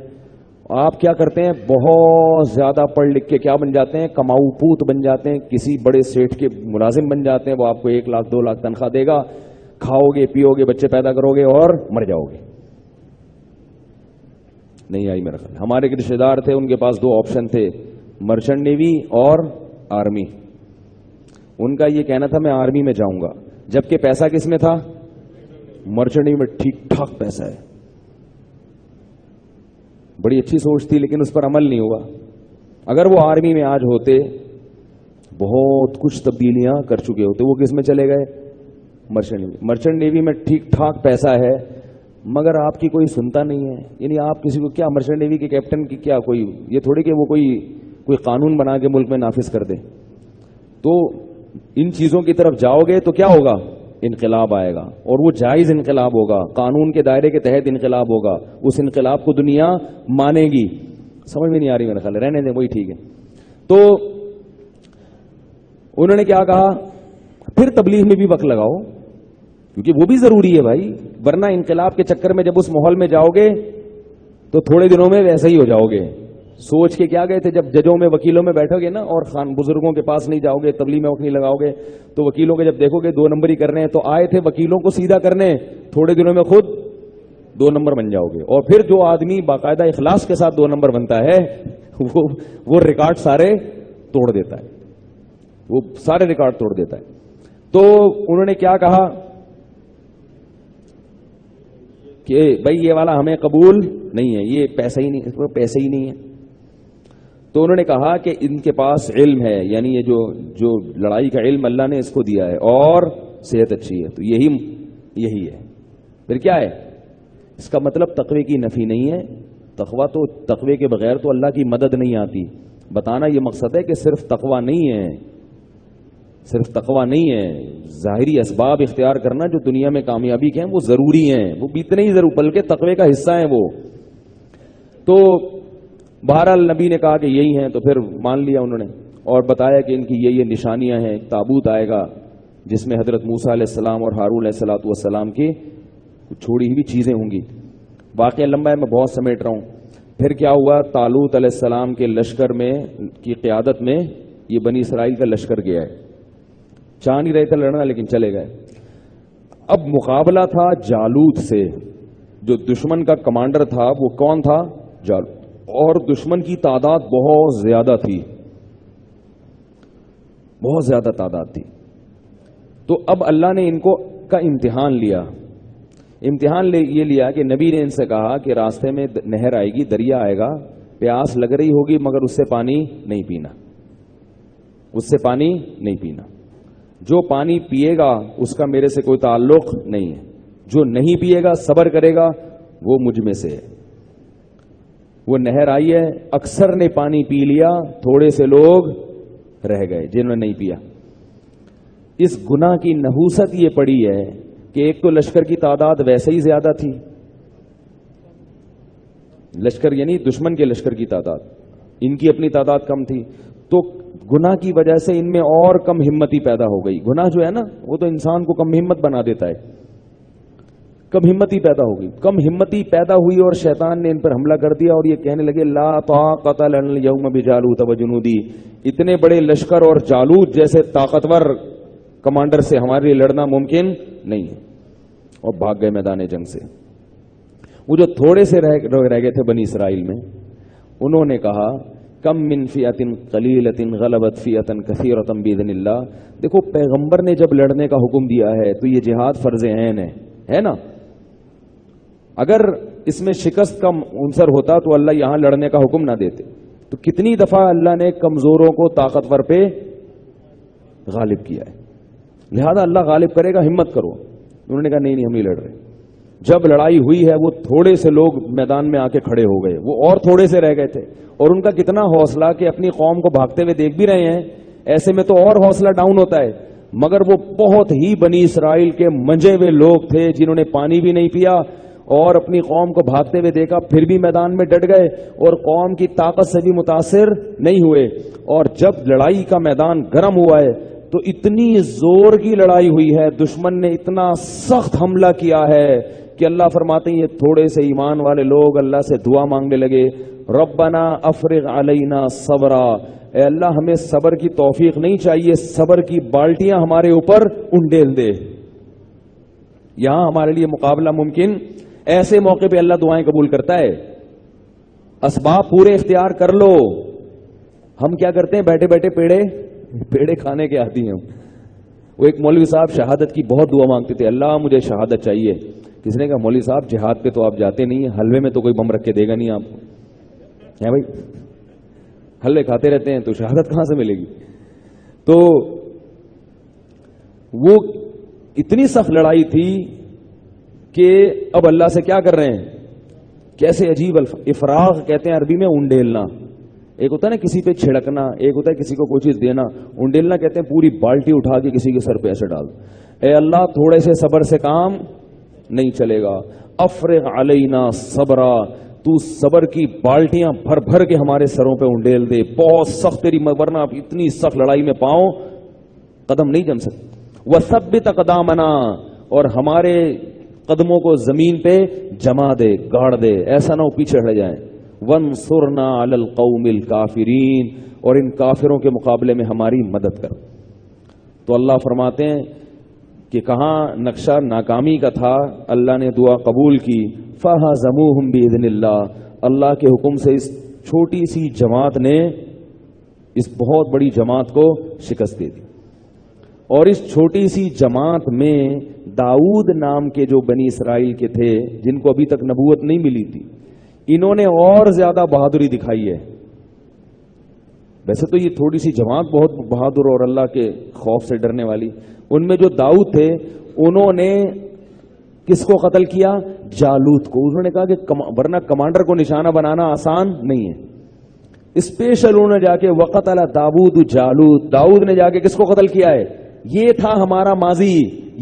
آپ کیا کرتے ہیں؟ بہت زیادہ پڑھ لکھ کے کیا بن جاتے ہیں؟ کماؤ پوت بن جاتے ہیں. کسی بڑے سیٹھ کے ملازم بن جاتے ہیں. وہ آپ کو 1 لاکھ 2 لاکھ تنخواہ دے گا. کھاؤ گے، پیو گے، بچے پیدا کرو گے اور مر جاؤ گے. نہیں آئی میرا خیال. ہمارے ایک رشتے دار تھے، ان کے پاس 2 آپشن تھے، مرچنٹ نیوی اور آرمی. ان کا یہ کہنا تھا میں آرمی میں جاؤں گا، جبکہ پیسہ کس میں تھا؟ مرچنٹ نیوی میں ٹھیک ٹھاک پیسہ ہے. بڑی اچھی سوچ تھی، لیکن اس پر عمل نہیں ہوا. اگر وہ آرمی میں آج ہوتے، بہت کچھ تبدیلیاں کر چکے ہوتے. وہ کس میں چلے گئے؟ Merchant navy. مرچنٹ نیوی میں ٹھیک ٹھاک پیسہ ہے، مگر آپ کی کوئی سنتا نہیں ہے. یعنی آپ کسی کو کیا مرچنٹ نیوی کے کیپٹن کی کیا کوئی یہ تھوڑی کہ وہ کوئی قانون بنا کے ملک میں نافذ کر دے. تو ان چیزوں کی طرف جاؤ گے تو کیا ہوگا؟ انقلاب آئے گا، اور وہ جائز انقلاب ہوگا، قانون کے دائرے کے تحت انقلاب ہوگا. اس انقلاب کو دنیا مانے گی. سمجھ میں نہیں آ رہی میرا خیال ہے، رہنے دیں، وہی ٹھیک ہے. تو انہوں نے کیا کہا؟ پھر تبلیغ میں بھی وقت لگاؤ، کیونکہ وہ بھی ضروری ہے بھائی. ورنہ انقلاب کے چکر میں جب اس ماحول میں جاؤ گے تو تھوڑے دنوں میں ویسا ہی ہو جاؤ گے. سوچ کے کیا گئے تھے؟ جب ججوں میں وکیلوں میں بیٹھو گے نا، اور بزرگوں کے پاس نہیں جاؤ گے، تبلیغ میں وقت نہیں لگاؤ گے، تو وکیلوں کے جب دیکھو گے 2 نمبر ہی کر رہے ہیں، تو آئے تھے وکیلوں کو سیدھا کرنے، تھوڑے دنوں میں خود 2 نمبر بن جاؤ گے. اور پھر جو آدمی باقاعدہ اخلاص کے ساتھ 2 نمبر بنتا ہے وہ ریکارڈ سارے توڑ دیتا ہے. وہ سارے ریکارڈ توڑ دیتا ہے. تو انہوں نے کیا کہا کہ بھائی یہ والا ہمیں قبول نہیں ہے، یہ پیسہ ہی نہیں ہے. تو انہوں نے کہا کہ ان کے پاس علم ہے، یعنی یہ جو لڑائی کا علم اللہ نے اس کو دیا ہے، اور صحت اچھی ہے، تو یہی ہے. پھر کیا ہے؟ اس کا مطلب تقوی کی نفی نہیں ہے. تقوی کے بغیر تو اللہ کی مدد نہیں آتی. بتانا یہ مقصد ہے کہ صرف تقوی نہیں ہے، ظاہری اسباب اختیار کرنا جو دنیا میں کامیابی کے ہیں وہ ضروری ہیں، وہ بھی اتنے ہی ضرور بلکہ تقوی کا حصہ ہیں وہ. تو بہرحال نبی نے کہا کہ یہی ہیں، تو پھر مان لیا انہوں نے، اور بتایا کہ ان کی یہ نشانیاں ہیں. ایک تابوت آئے گا جس میں حضرت موسیٰ علیہ السلام اور ہارون علیہ السلام کی چھوڑی ہوئی چیزیں ہوں گی. واقعہ لمبا ہے، میں بہت سمیٹ رہا ہوں. پھر کیا ہوا؟ طالوت علیہ السلام کے لشکر میں کی قیادت میں یہ بنی اسرائیل کا لشکر گیا ہے. چاہ نہیں رہے تھے لڑنا، لیکن چلے گئے. اب مقابلہ تھا جالوت سے. جو دشمن کا کمانڈر تھا وہ کون تھا؟ جالوت. اور دشمن کی تعداد بہت زیادہ تھی. بہت زیادہ تعداد تھی. تو اب اللہ نے ان کو کا امتحان لیا. یہ لیا کہ نبی نے ان سے کہا کہ راستے میں نہر آئے گی, دریا آئے گا, پیاس لگ رہی ہوگی مگر اس سے پانی نہیں پینا, اس سے پانی نہیں پینا. جو پانی پیے گا اس کا میرے سے کوئی تعلق نہیں ہے, جو نہیں پیے گا صبر کرے گا وہ مجھ میں سے ہے. وہ نہر آئی ہے, اکثر نے پانی پی لیا, تھوڑے سے لوگ رہ گئے جنہوں نے نہیں پیا. اس گناہ کی نحوست یہ پڑی ہے کہ ایک تو لشکر کی تعداد ویسے ہی زیادہ تھی, لشکر یعنی دشمن کے لشکر کی تعداد, ان کی اپنی تعداد کم تھی, تو گناہ کی وجہ سے ان میں اور کم ہمتی پیدا ہو گئی. گناہ جو ہے نا وہ تو انسان کو کم ہمت بنا دیتا ہے, کم ہمتی پیدا ہو گئی. کم ہمتی پیدا ہوئی اور شیطان نے ان پر حملہ کر دیا اور یہ کہنے لگے لا طاقت لنا اليوم بجالوت وجنودی, اتنے بڑے لشکر اور جالوت جیسے طاقتور کمانڈر سے ہمارے لیے لڑنا ممکن نہیں ہے, اور بھاگ گئے میدان جنگ سے. وہ جو تھوڑے سے رہ گئے تھے بنی اسرائیل میں, انہوں نے کہا کم من فئۃ قلیلۃ غلبت فئۃ کثیرۃ باذن اللہ. دیکھو پیغمبر نے جب لڑنے کا حکم دیا ہے تو یہ جہاد فرض عین ہے نا. اگر اس میں شکست کا عنصر ہوتا تو اللہ یہاں لڑنے کا حکم نہ دیتے. تو کتنی دفعہ اللہ نے کمزوروں کو طاقتور پہ غالب کیا ہے, لہذا اللہ غالب کرے گا, ہمت کرو. انہوں نے کہا نہیں ہم نہیں لڑ رہے. جب لڑائی ہوئی ہے وہ تھوڑے سے لوگ میدان میں آ کے کھڑے ہو گئے, وہ اور تھوڑے سے رہ گئے تھے, اور ان کا کتنا حوصلہ کہ اپنی قوم کو بھاگتے ہوئے دیکھ بھی رہے ہیں, ایسے میں تو اور حوصلہ ڈاؤن ہوتا ہے. مگر وہ بہت ہی بنی اسرائیل کے منجے ہوئے لوگ تھے جنہوں نے پانی بھی نہیں پیا اور اپنی قوم کو بھاگتے ہوئے دیکھا, پھر بھی میدان میں ڈٹ گئے اور قوم کی طاقت سے بھی متاثر نہیں ہوئے. اور جب لڑائی کا میدان گرم ہوا ہے تو اتنی زور کی لڑائی ہوئی ہے, دشمن نے اتنا سخت حملہ کیا ہے کہ اللہ فرماتے ہیں یہ تھوڑے سے ایمان والے لوگ اللہ سے دعا مانگنے لگے, ربنا افرغ علینا صبرا, اے اللہ ہمیں صبر کی توفیق نہیں چاہیے, صبر کی بالٹیاں ہمارے اوپر انڈیل دے. یہاں ہمارے لیے مقابلہ ممکن. ایسے موقع پہ اللہ دعائیں قبول کرتا ہے. اسباب پورے اختیار کر لو. ہم کیا کرتے ہیں, بیٹھے بیٹھے پیڑے کھانے کے عادی ہیں. وہ ایک مولوی صاحب شہادت کی بہت دعا مانگتے تھے, اللہ مجھے شہادت چاہیے. کسی نے کہا مولوی صاحب جہاد پہ تو آپ جاتے نہیں ہیں, حلوے میں تو کوئی بم رکھ کے دے گا نہیں آپ کو, ہے بھائی, حلوے کھاتے رہتے ہیں تو شہادت کہاں سے ملے گی. تو وہ اتنی سخت لڑائی تھی کہ اب اللہ سے کیا کر رہے ہیں, کیسے عجیب افراغ کہتے ہیں عربی میں انڈیلنا. ایک ہوتا ہے نا کسی پہ چھڑکنا, ایک ہوتا ہے کسی کو کوئی چیز دینا. انڈیلنا کہتے ہیں پوری بالٹی اٹھا کے کسی کے سر پہ ایسے ڈال. اے اللہ تھوڑے سے صبر سے کام نہیں چلے گا, افرغ علینا صبرا, تو صبر کی بالٹیاں بھر بھر کے ہمارے سروں پہ انڈیل دے. بہت سخت تیری, ورنہ اتنی سخت لڑائی میں پاؤں قدم نہیں جم سکتے. وثبت اقدامنا, اور ہمارے قدموں کو زمین پہ جما دے, گاڑ دے, ایسا نہ ہو پیچھے ہٹ جائیں. وانصرنا علی القوم الکافرین, اور ان کافروں کے مقابلے میں ہماری مدد کر. تو اللہ فرماتے ہیں کہ کہاں نقشہ ناکامی کا تھا, اللہ نے دعا قبول کی. فہزموہم باذن اللہ, اللہ کے حکم سے اس چھوٹی سی جماعت نے اس بہت بڑی جماعت کو شکست دے دی. اور اس چھوٹی سی جماعت میں داؤد نام کے جو بنی اسرائیل کے تھے جن کو ابھی تک نبوت نہیں ملی تھی, انہوں نے اور زیادہ بہادری دکھائی ہے. ویسے تو یہ تھوڑی سی جماعت بہت بہادر اور اللہ کے خوف سے ڈرنے والی. ان میں جو داؤد تھے انہوں نے کس کو قتل کیا, جالوت کو. انہوں نے کہا کہ ورنہ کمانڈر کو نشانہ بنانا آسان نہیں ہے. اسپیشل انہوں نے جا کے وقتل داؤد جالوت, داؤد نے جا کے کس کو قتل کیا ہے, یہ تھا ہمارا ماضی,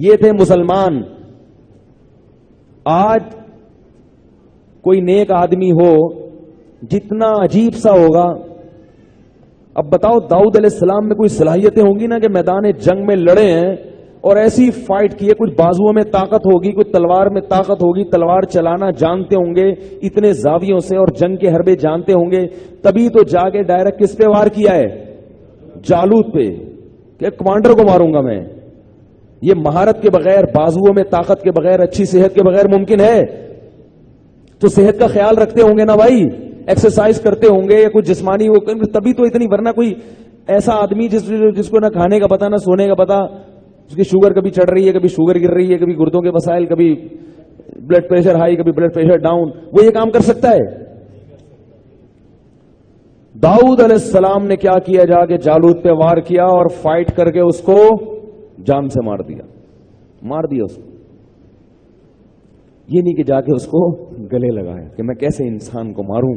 یہ تھے مسلمان. آج کوئی نیک آدمی ہو جتنا عجیب سا ہوگا, اب بتاؤ داؤد علیہ السلام میں کوئی صلاحیتیں ہوں گی نا کہ میدان جنگ میں لڑے ہیں اور ایسی فائٹ کی ہے, کچھ بازوؤں میں طاقت ہوگی, کچھ تلوار میں طاقت ہوگی, تلوار چلانا جانتے ہوں گے اتنے زاویوں سے, اور جنگ کے حربے جانتے ہوں گے, تبھی تو جا کے ڈائریکٹ کس پہ وار کیا ہے, جالوت پہ, کہ کمانڈر کو ماروں گا میں. یہ مہارت کے بغیر, بازوؤں میں طاقت کے بغیر, اچھی صحت کے بغیر ممکن ہے؟ تو صحت کا خیال رکھتے ہوں گے نا بھائی, ایکسرسائز کرتے ہوں گے یا کچھ جسمانی وہ, تبھی تو اتنی, ورنہ کوئی ایسا آدمی جس کو نہ کھانے کا پتا نہ سونے کا پتا, اس کی شوگر کبھی چڑھ رہی ہے, کبھی شوگر گر رہی ہے, کبھی گردوں کے مسائل, کبھی بلڈ پریشر ہائی, کبھی بلڈ پریشر ڈاؤن, وہ یہ کام کر سکتا ہے؟ داؤد علیہ السلام نے کیا کیا, جا کے جالوت پہ وار کیا اور فائٹ کر کے اس کو جان سے مار دیا اس کو. یہ نہیں کہ جا کے اس کو گلے لگایا کہ میں کیسے انسان کو ماروں.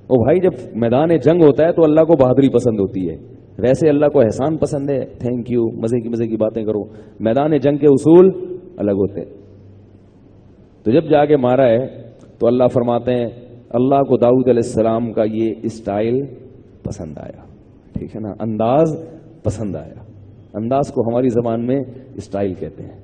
او بھائی, جب میدان جنگ ہوتا ہے تو اللہ کو بہادری پسند ہوتی ہے, ویسے اللہ کو احسان پسند ہے, تھینک یو, مزے کی باتیں کرو. میدان جنگ کے اصول الگ ہوتے ہیں. تو جب جا کے مارا ہے تو اللہ فرماتے ہیں اللہ کو داؤد علیہ السلام کا یہ اسٹائل پسند آیا. ٹھیک ہے نا, انداز پسند آیا. انداز کو ہماری زبان میں اسٹائل کہتے ہیں.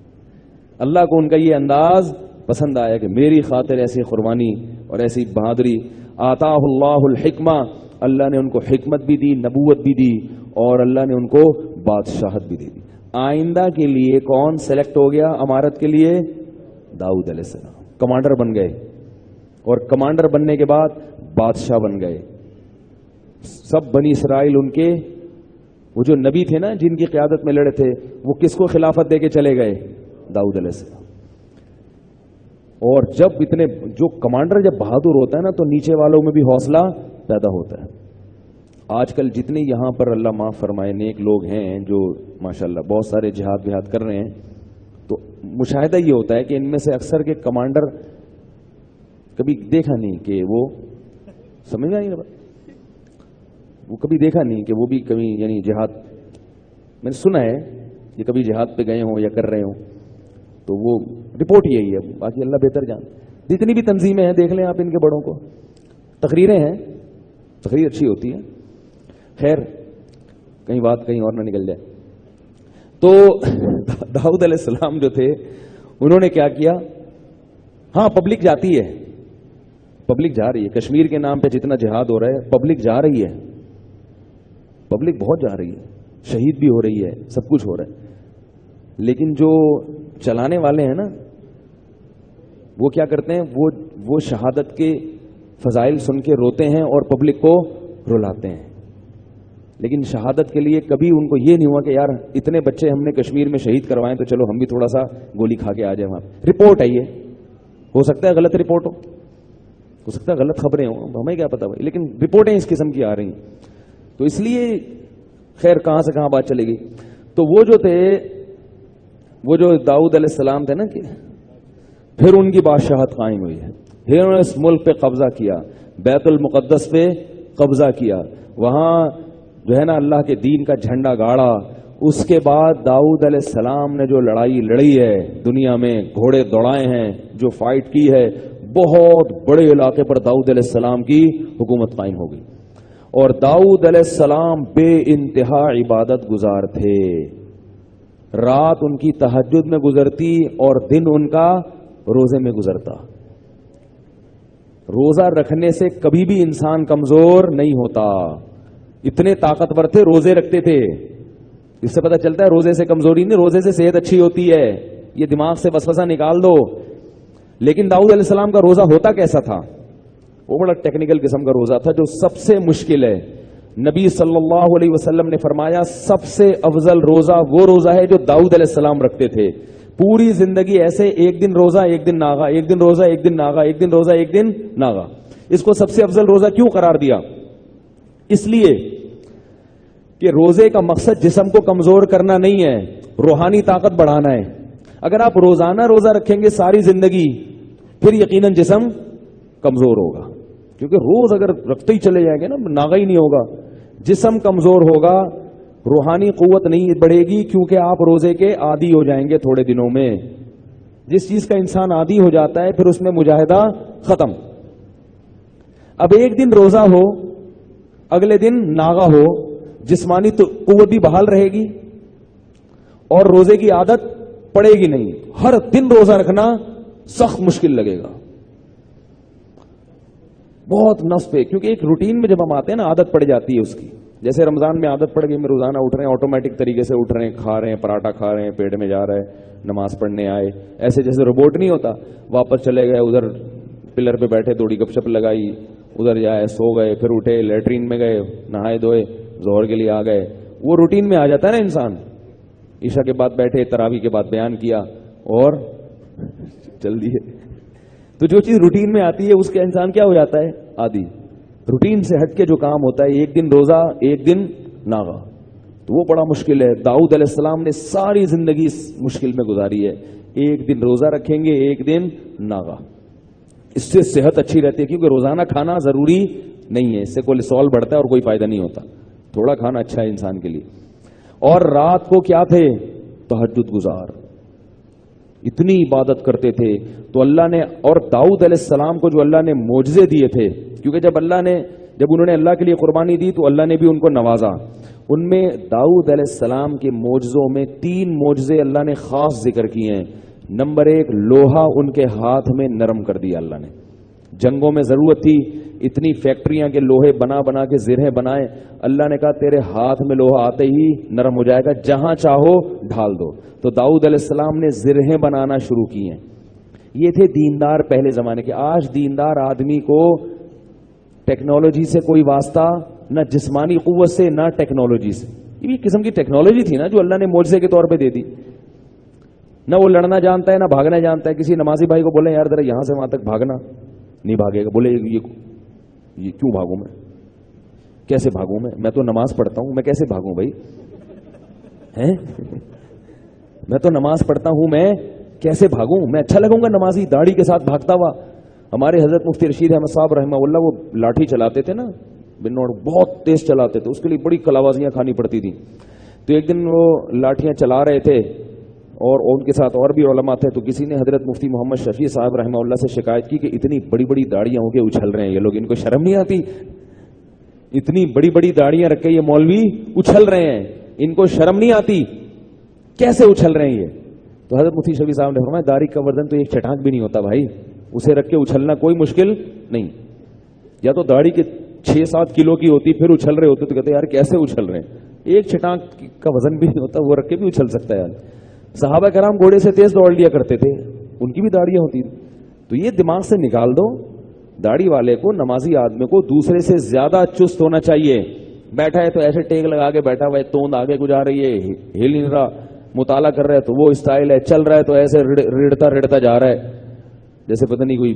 اللہ کو ان کا یہ انداز پسند آیا کہ میری خاطر ایسی قربانی اور ایسی بہادری. آتاہ اللہ الحکمہ, اللہ نے ان کو حکمت بھی دی, نبوت بھی دی, اور اللہ نے ان کو بادشاہت بھی دے دی. آئندہ کے لیے کون سلیکٹ ہو گیا امارت کے لیے؟ داؤد علیہ السلام. کمانڈر بن گئے, اور کمانڈر بننے کے بعد بادشاہ بن گئے. سب بنی اسرائیل ان کے وہ جو نبی تھے نا جن کی قیادت میں لڑے تھے, وہ کس کو خلافت دے کے چلے گئے؟ داؤد علیہ السلام. اور جب اتنے جو کمانڈر جب بہادر ہوتا ہے نا تو نیچے والوں میں بھی حوصلہ پیدا ہوتا ہے. آج کل جتنے یہاں پر اللہ معاف فرمائے نیک لوگ ہیں جو ماشاءاللہ بہت سارے جہاد کر رہے ہیں, تو مشاہدہ یہ ہوتا ہے کہ ان میں سے اکثر کے کمانڈر کبھی دیکھا نہیں کہ وہ سمجھ میں نہیں رہا, وہ کبھی دیکھا نہیں کہ وہ بھی کبھی یعنی جہاد, میں نے سنا ہے کہ کبھی جہاد پہ گئے ہوں یا کر رہے ہوں, تو وہ رپورٹ یہی ہے. باقی اللہ بہتر جان. جتنی بھی تنظیمیں ہیں دیکھ لیں آپ ان کے بڑوں کو, تقریریں ہیں, تقریر اچھی ہوتی ہے. خیر کہیں بات کہیں اور نہ نکل جائے. تو داؤد علیہ السلام جو تھے انہوں نے کیا کیا, ہاں پبلک جاتی ہے, پبلک جا رہی ہے. کشمیر کے نام پہ جتنا جہاد ہو رہا ہے پبلک جا رہی ہے, پبلک بہت جا رہی ہے, شہید بھی ہو رہی ہے, سب کچھ ہو رہا ہے. لیکن جو چلانے والے ہیں نا وہ کیا کرتے ہیں, وہ شہادت کے فضائل سن کے روتے ہیں اور پبلک کو رلاتے ہیں. لیکن شہادت کے لیے کبھی ان کو یہ نہیں ہوا کہ یار اتنے بچے ہم نے کشمیر میں شہید کروائے تو چلو ہم بھی تھوڑا سا گولی کھا کے آ جائیں وہاں. رپورٹ ہے, یہ ہو سکتا ہے غلط رپورٹ ہو سکتا ہے غلط خبریں ہوں, ہمیں کیا پتا بھائی, لیکن رپورٹیں اس قسم کی آ رہی ہیں. تو اس لیے خیر کہاں سے کہاں بات چلے گی. تو وہ جو تھے, وہ جو داؤد علیہ السلام تھے نا, کہ پھر ان کی بادشاہت قائم ہوئی ہے. پھر انہوں نے اس ملک پہ قبضہ کیا, بیت المقدس پہ قبضہ کیا, وہاں جو ہے نا اللہ کے دین کا جھنڈا گاڑا. اس کے بعد داؤد علیہ السلام نے جو لڑائی لڑی ہے دنیا میں, گھوڑے دوڑائے ہیں, جو فائٹ کی ہے, بہت بڑے علاقے پر داؤد علیہ السلام کی حکومت قائم ہو گئی. اور داؤد علیہ السلام بے انتہا عبادت گزار تھے. رات ان کی تہجد میں گزرتی اور دن ان کا روزے میں گزرتا. روزہ رکھنے سے کبھی بھی انسان کمزور نہیں ہوتا. اتنے طاقتور تھے, روزے رکھتے تھے. اس سے پتہ چلتا ہے روزے سے کمزوری نہیں, روزے سے صحت اچھی ہوتی ہے. یہ دماغ سے وسوسہ نکال دو. لیکن داؤد علیہ السلام کا روزہ ہوتا کیسا تھا؟ وہ بڑا ٹیکنیکل قسم کا روزہ تھا جو سب سے مشکل ہے. نبی صلی اللہ علیہ وسلم نے فرمایا سب سے افضل روزہ وہ روزہ ہے جو داؤد علیہ السلام رکھتے تھے. پوری زندگی ایسے ایک دن روزہ ایک دن ناغا, ایک دن روزہ ایک دن ناغا, ایک دن روزہ ایک دن ناغا. اس کو سب سے افضل روزہ کیوں قرار دیا؟ اس لیے کہ روزے کا مقصد جسم کو کمزور کرنا نہیں ہے, روحانی طاقت بڑھانا ہے. اگر آپ روزانہ روزہ رکھیں گے ساری زندگی پھر یقیناً جسم کمزور ہوگا, کیونکہ روز اگر رکھتے ہی چلے جائیں گے نا ناغا ہی نہیں ہوگا, جسم کمزور ہوگا, روحانی قوت نہیں بڑھے گی, کیونکہ آپ روزے کے عادی ہو جائیں گے تھوڑے دنوں میں. جس چیز کا انسان عادی ہو جاتا ہے پھر اس میں مجاہدہ ختم. اب ایک دن روزہ ہو اگلے دن ناغا ہو, جسمانی قوت بھی بحال رہے گی اور روزے کی عادت پڑے گی نہیں. ہر دن روزہ رکھنا سخت مشکل لگے گا, بہت نفس پہ, کیونکہ ایک روٹین میں جب ہم آتے ہیں نا عادت پڑ جاتی ہے اس کی. جیسے رمضان میں عادت پڑ گئی, میں روزانہ اٹھ رہے ہیں, آٹومیٹک طریقے سے اٹھ رہے ہیں, کھا رہے ہیں, پراٹھا کھا رہے ہیں, پیٹ میں جا رہا ہے, نماز پڑھنے آئے, ایسے جیسے روبوٹ نہیں ہوتا, واپس چلے گئے, ادھر پلر پہ بیٹھے, تھوڑی گپ شپ لگائی, ادھر جائے, سو گئے, پھر اٹھے, لیٹرین میں گئے, نہائے دھوئے, ظہر کے لیے آ گئے. وہ روٹین میں آ جاتا ہے نا انسان. عشاء کے بعد بیٹھے, تراویح کے بعد بیان کیا اور چل دیے. تو جو چیز روٹین میں آتی ہے اس کا انسان کیا ہو جاتا ہے, عادی. روٹین سے ہٹ کے جو کام ہوتا ہے, ایک دن روزہ ایک دن ناغا, تو وہ بڑا مشکل ہے. داؤد علیہ السلام نے ساری زندگی اس مشکل میں گزاری ہے. ایک دن روزہ رکھیں گے, ایک دن ناغا. اس سے صحت اچھی رہتی ہے, کیونکہ روزانہ کھانا ضروری نہیں ہے, اس سے کولیسٹرول بڑھتا ہے اور کوئی فائدہ نہیں ہوتا. تھوڑا کھانا اچھا ہے انسان کے لیے. اور رات کو کیا تھے, تہجد گزار, اتنی عبادت کرتے تھے. تو اللہ نے, اور داؤد علیہ السلام کو جو اللہ نے معجزے دیے تھے, کیونکہ جب انہوں نے اللہ کے لیے قربانی دی تو اللہ نے بھی ان کو نوازا. ان میں داؤد علیہ السلام کے معجزوں میں 3 معجزے اللہ نے خاص ذکر کیے ہیں. نمبر 1, لوہا ان کے ہاتھ میں نرم کر دیا اللہ نے. جنگوں میں ضرورت تھی, اتنی فیکٹریاں کے لوہے بنا بنا کے زرہیں بنائے, اللہ نے کہا تیرے ہاتھ میں لوہا آتے ہی نرم ہو جائے گا, جہاں چاہو ڈھال دو. تو داؤد علیہ السلام نے زرہیں بنانا شروع کی ہیں. یہ تھے دیندار پہلے زمانے کے. آج دیندار آدمی کو ٹیکنالوجی سے کوئی واسطہ, نہ جسمانی قوت سے نہ ٹیکنالوجی سے. یہ قسم کی ٹیکنالوجی تھی نا جو اللہ نے معجزے کے طور پہ دے دی. نہ وہ لڑنا جانتا ہے نہ بھاگنا جانتا ہے. کسی نمازی بھائی کو بولے یار ذرا یہاں سے وہاں تک بھاگنا, نہیں بھاگے گا. بولے یہ کیوں بھاگوں میں, کیسے بھاگوں میں تو نماز پڑھتا ہوں, میں کیسے بھاگوں بھائی, میں تو نماز پڑھتا ہوں, میں کیسے بھاگوں, میں اچھا لگوں گا نمازی داڑھی کے ساتھ بھاگتا ہوا. ہمارے حضرت مفتی رشید احمد صاحب رحمہ اللہ, وہ لاٹھی چلاتے تھے نا, بہت تیز چلاتے تھے, اس کے لیے بڑی کلاوازیاں کھانی پڑتی تھیں. تو ایک دن وہ لاٹھیاں چلا رہے تھے اور ان کے ساتھ اور بھی علماء تھے. تو کسی نے حضرت مفتی محمد شفیع صاحب رحمہ اللہ سے شکایت کی کہ اتنی بڑی بڑی داڑیاں ہو کے اچھل رہے ہیں یہ لوگ, ان کو شرم نہیں آتی؟ اتنی بڑی بڑی داڑیاں رکھ کے یہ مولوی اچھل رہے ہیں, ان کو شرم نہیں آتی, کیسے اچھل رہے ہیں یہ؟ تو حضرت مفتی شفیع صاحب نے فرمایا داڑھی کا وزن تو ایک چٹانک بھی نہیں ہوتا بھائی, اسے رکھ کے اچھلنا کوئی مشکل نہیں. یا تو داڑھی کے 6-7 کلو کی ہوتی پھر اچھل رہے ہوتے, تو کہتے یار کیسے اچھل رہے ہیں, ایک چٹانک کا وزن بھی نہیں ہوتا, وہ رکھ کے بھی اچھل سکتا ہے. صحابہ کرام گھوڑے سے تیز دوڑ لیا کرتے تھے, ان کی بھی داڑیاں ہوتی تھی. تو یہ دماغ سے نکال دو, داڑھی والے کو, نمازی آدمی کو دوسرے سے زیادہ چست ہونا چاہیے. بیٹھا ہے تو ایسے ٹیک لگا کے بیٹھا ہوا ہے, توند آگے کو جا رہی ہے, ہل نہیں رہا, مطالعہ کر رہا ہے تو وہ اسٹائل ہے, چل رہا ہے تو ایسے ریڑتا جا رہا ہے جیسے پتہ نہیں کوئی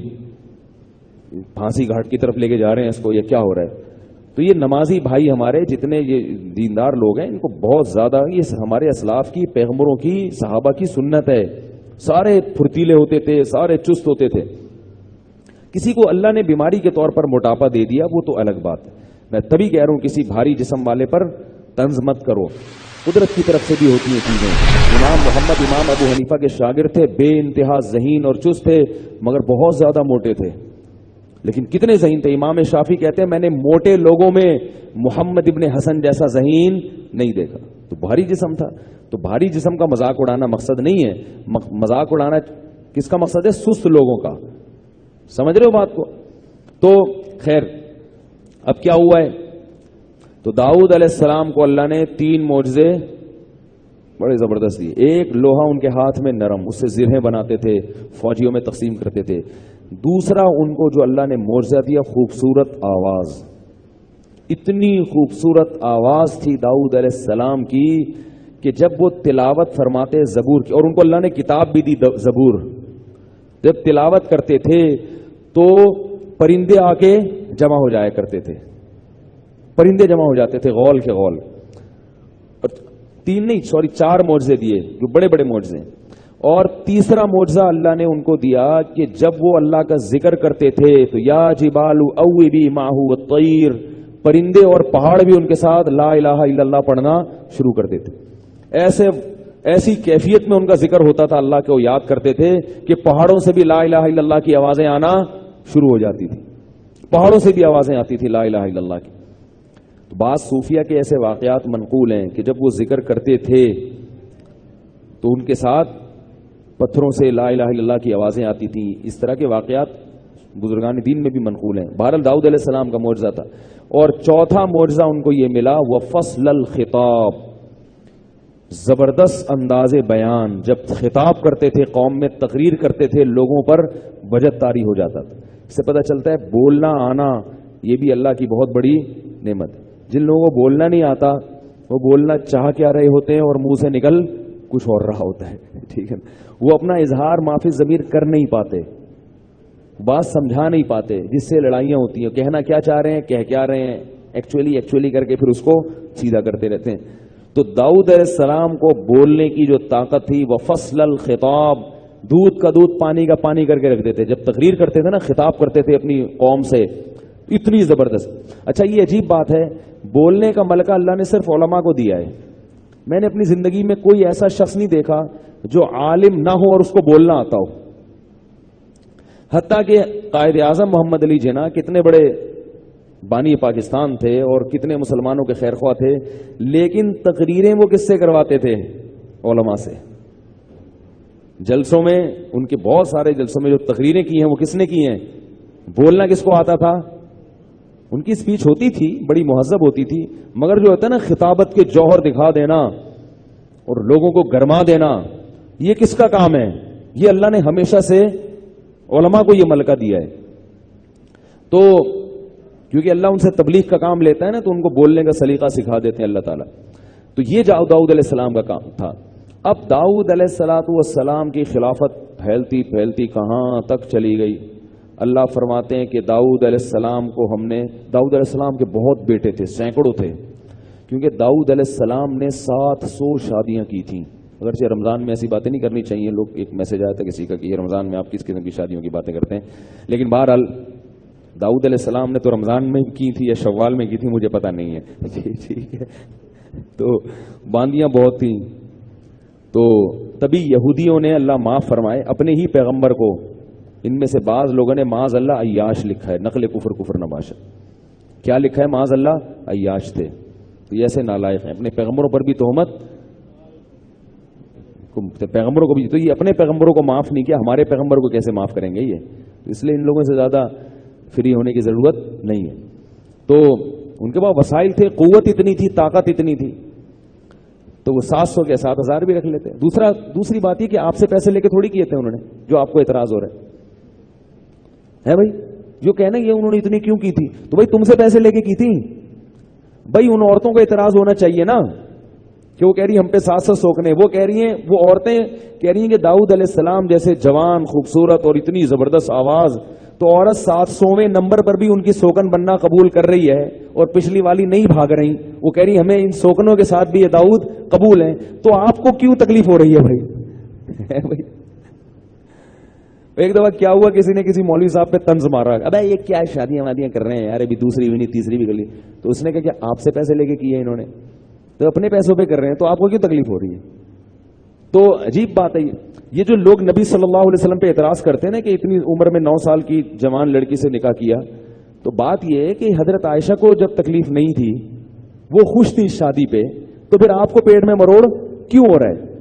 پھانسی گھاٹ کی طرف لے کے جا رہے ہیں اس کو, یہ کیا ہو رہا ہے. تو یہ نمازی بھائی ہمارے جتنے یہ دیندار لوگ ہیں, ان کو بہت زیادہ, یہ ہمارے اسلاف کی, پیغمبروں کی, صحابہ کی سنت ہے. سارے پھرتیلے ہوتے تھے, سارے چست ہوتے تھے. کسی کو اللہ نے بیماری کے طور پر موٹاپا دے دیا وہ تو الگ بات ہے. میں تبھی کہہ رہا ہوں کسی بھاری جسم والے پر طنز مت کرو, قدرت کی طرف سے بھی ہوتی ہیں چیزیں. امام ابو حنیفہ کے شاگرد تھے, بے انتہا ذہین اور چست تھے, مگر بہت زیادہ موٹے تھے. لیکن کتنے ذہین تھے. امام شافعی کہتے ہیں میں نے موٹے لوگوں میں محمد ابن حسن جیسا ذہین نہیں دیکھا. تو بھاری جسم تھا. تو بھاری جسم کا مذاق اڑانا مقصد نہیں ہے. مذاق اڑانا کس کا مقصد ہے؟ سست لوگوں کا. سمجھ رہے ہو بات کو؟ تو خیر اب کیا ہوا ہے, تو داؤد علیہ السلام کو اللہ نے 3 معجزے بڑے زبردست دیے. ایک, لوہا ان کے ہاتھ میں نرم, اس سے زرہیں بناتے تھے, فوجیوں میں تقسیم کرتے تھے. دوسرا, ان کو جو اللہ نے معجزہ دیا, خوبصورت آواز. اتنی خوبصورت آواز تھی داؤد علیہ السلام کی کہ جب وہ تلاوت فرماتے زبور کی, اور ان کو اللہ نے کتاب بھی دی زبور, جب تلاوت کرتے تھے تو پرندے آ کے جمع ہو جایا کرتے تھے, پرندے جمع ہو جاتے تھے غول کے غول. 4 معجزے دیے جو بڑے بڑے معجزے. اور تیسرا معجزہ اللہ نے ان کو دیا کہ جب وہ اللہ کا ذکر کرتے تھے تو یا جبال اوبی معہ والطیر, پرندے اور پہاڑ بھی ان کے ساتھ لا الہ الا اللہ پڑھنا شروع کر دیتے. ایسی کیفیت میں ان کا ذکر ہوتا تھا, اللہ کو یاد کرتے تھے کہ پہاڑوں سے بھی لا الہ الا اللہ کی آوازیں آنا شروع ہو جاتی تھی. پہاڑوں سے بھی آوازیں آتی تھی لا الہ الا اللہ کی. تو بعض صوفیہ کے ایسے واقعات منقول ہیں کہ جب وہ ذکر کرتے تھے تو ان کے ساتھ پتھروں سے لا الہ الا اللہ کی آوازیں آتی تھیں. اس طرح کے واقعات بزرگان دین میں بھی منقول ہیں. بہرحال داؤد علیہ السلام کا معجزہ تھا. اور چوتھا معجزہ ان کو یہ ملا, وفصل الخطاب, زبردست انداز بیان. جب خطاب کرتے تھے, قوم میں تقریر کرتے تھے, لوگوں پر وجد طاری ہو جاتا تھا. اس سے پتہ چلتا ہے بولنا آنا یہ بھی اللہ کی بہت بڑی نعمت ہے. جن لوگوں کو بولنا نہیں آتا وہ بولنا چاہ کیا رہے ہوتے ہیں اور منہ سے نکل کچھ اور رہا ہوتا ہے, ٹھیک ہے. وہ اپنا اظہار معافی ضمیر کر نہیں پاتے, بات سمجھا نہیں پاتے, جس سے لڑائیاں ہوتی ہیں. کہنا کیا چاہ رہے ہیں, کہہ کیا رہے ہیں, ایکچولی کر کے پھر اس کو سیدھا کرتے رہتے ہیں. تو داؤد علیہ السلام کو بولنے کی جو طاقت تھی, وہ فصل الخطاب, دودھ کا دودھ پانی کا پانی کر کے رکھ دیتے. جب تقریر کرتے تھے نا, خطاب کرتے تھے اپنی قوم سے, اتنی زبردست. اچھا یہ عجیب بات ہے, بولنے کا ملکہ اللہ نے صرف علماء کو دیا ہے. میں نے اپنی زندگی میں کوئی ایسا شخص نہیں دیکھا جو عالم نہ ہو اور اس کو بولنا آتا ہو. حتیٰ کہ قائد اعظم محمد علی جناح کتنے بڑے بانی پاکستان تھے اور کتنے مسلمانوں کے خیر خواہ تھے, لیکن تقریریں وہ کس سے کرواتے تھے؟ علماء سے. جلسوں میں, ان کے بہت سارے جلسوں میں جو تقریریں کی ہیں وہ کس نے کی ہیں؟ بولنا کس کو آتا تھا؟ ان کی سپیچ ہوتی تھی, بڑی مہذب ہوتی تھی, مگر جو ہوتا ہے نا خطابت کے جوہر دکھا دینا اور لوگوں کو گرما دینا, یہ کس کا کام ہے؟ یہ اللہ نے ہمیشہ سے علماء کو یہ ملکہ دیا ہے. تو کیونکہ اللہ ان سے تبلیغ کا کام لیتا ہے نا, تو ان کو بولنے کا سلیقہ سکھا دیتے ہیں اللہ تعالیٰ. تو یہ داؤد علیہ السلام کا کام تھا. اب داؤد علیہ السلام کی خلافت پھیلتی پھیلتی کہاں تک چلی گئی. اللہ فرماتے ہیں کہ داؤد علیہ السلام کو ہم نے, داؤد علیہ السلام کے بہت بیٹے تھے, سینکڑوں تھے, کیونکہ داؤد علیہ السلام نے 700 شادیاں کی تھیں. اگرچہ رمضان میں ایسی باتیں نہیں کرنی چاہیے, لوگ ایک میسج آیا تھا کسی کا کہ یہ رمضان میں آپ کس قسم کی شادیوں کی باتیں کرتے ہیں, لیکن بہرحال داؤد علیہ السلام نے تو رمضان میں کی تھی یا شوال میں کی تھی, مجھے پتہ نہیں ہے, ٹھیک ہے. تو باندیاں بہت تھیں. تو تبھی یہودیوں نے, اللہ معاف فرمائے, اپنے ہی پیغمبر کو, ان میں سے بعض لوگوں نے معاذ اللہ عیاش لکھا ہے, نقل کفر نباشت. کیا لکھا ہے؟ معاذ اللہ عیاش تھے. تو یہ ایسے نالائق ہیں, اپنے پیغمبروں پر بھی تہمت, پیغمبروں کو بھی, تو یہ اپنے پیغمبروں کو معاف نہیں کیا, ہمارے پیغمبر کو کیسے معاف کریں گے یہ؟ اس لیے ان لوگوں سے زیادہ فری ہونے کی ضرورت نہیں ہے. تو ان کے پاس وسائل تھے, قوت اتنی تھی, طاقت اتنی تھی, تو وہ 700 کے 7000 بھی رکھ لیتے. دوسری بات یہ کہ آپ سے پیسے لے کے تھوڑی کیے تھے انہوں نے, جو آپ کو اعتراض ہو رہا ہے بھائی, جو کہنا یہ انہوں نے اتنی کیوں کی تھی, تو بھائی تم سے پیسے لے کے کی تھی. بھائی ان عورتوں کو اعتراض ہونا چاہیے نا کہ وہ کہہ رہی ہم پہ 700 سوکنے, وہ کہہ رہی ہیں, وہ عورتیں کہہ رہی ہیں کہ داؤد علیہ السلام جیسے جوان, خوبصورت اور اتنی زبردست آواز, تو عورت 700ویں نمبر پر بھی ان کی سوکن بننا قبول کر رہی ہے اور پچھلی والی نہیں بھاگ رہی. وہ کہہ رہی ہمیں ان سوکنوں کے ساتھ بھی یہ داؤد قبول ہیں, تو آپ کو کیوں تکلیف ہو رہی ہے بھائی؟ ایک دفعہ کیا ہوا, کسی نے کسی مولوی صاحب پہ طنز مارا, ابے یہ کیا شادیاں وادیاں کر رہے ہیں یار, ابھی دوسری بھی نہیں تیسری بھی کر لی. تو اس نے کہا کہ آپ سے پیسے لے کے کیے انہوں نے, تو اپنے پیسوں پہ کر رہے ہیں, تو آپ کو کیوں تکلیف ہو رہی ہے؟ تو عجیب بات ہے یہ جو لوگ نبی صلی اللہ علیہ وسلم پہ اعتراض کرتے ہیں نا کہ اتنی عمر میں 9 سال کی جوان لڑکی سے نکاح کیا, تو بات یہ ہے کہ حضرت عائشہ کو جب تکلیف نہیں تھی, وہ خوش تھی شادی پہ, تو پھر آپ کو پیٹ میں مروڑ کیوں ہو رہا ہے؟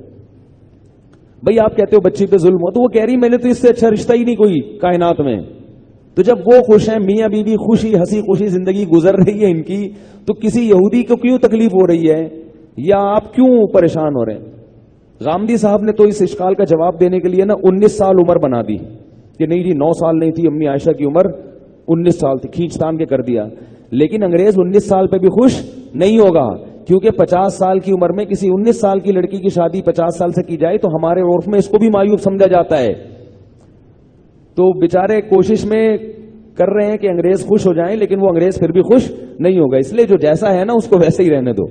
بھئی آپ کہتے ہو بچی پہ ظلم ہو, تو وہ کہہ رہی میں نے تو اس سے اچھا رشتہ ہی نہیں کوئی کائنات میں. تو جب وہ خوش ہیں, میاں بیوی خوشی ہنسی خوشی زندگی گزر رہی ہے ان کی, تو کسی یہودی کو کیوں تکلیف ہو رہی ہے یا آپ کیوں پریشان ہو رہے ہیں؟ غامدی صاحب نے تو اس اشکال کا جواب دینے کے لیے نا 19 سال عمر بنا دی کہ نہیں جی 9 سال نہیں تھی, امی عائشہ کی عمر 19 سال تھی, کھینچ تان کے کر دیا. لیکن انگریز 19 سال پہ بھی خوش نہیں ہوگا, کیونکہ 50 سال کی عمر میں کسی 19 سال کی لڑکی کی شادی 50 سال سے کی جائے تو ہمارے عرف میں اس کو بھی معیوب سمجھا جاتا ہے. تو بیچارے کوشش میں کر رہے ہیں کہ انگریز خوش ہو جائیں, لیکن وہ انگریز پھر بھی خوش نہیں ہوگا. اس لیے جو جیسا ہے نا اس کو ویسے ہی رہنے دو.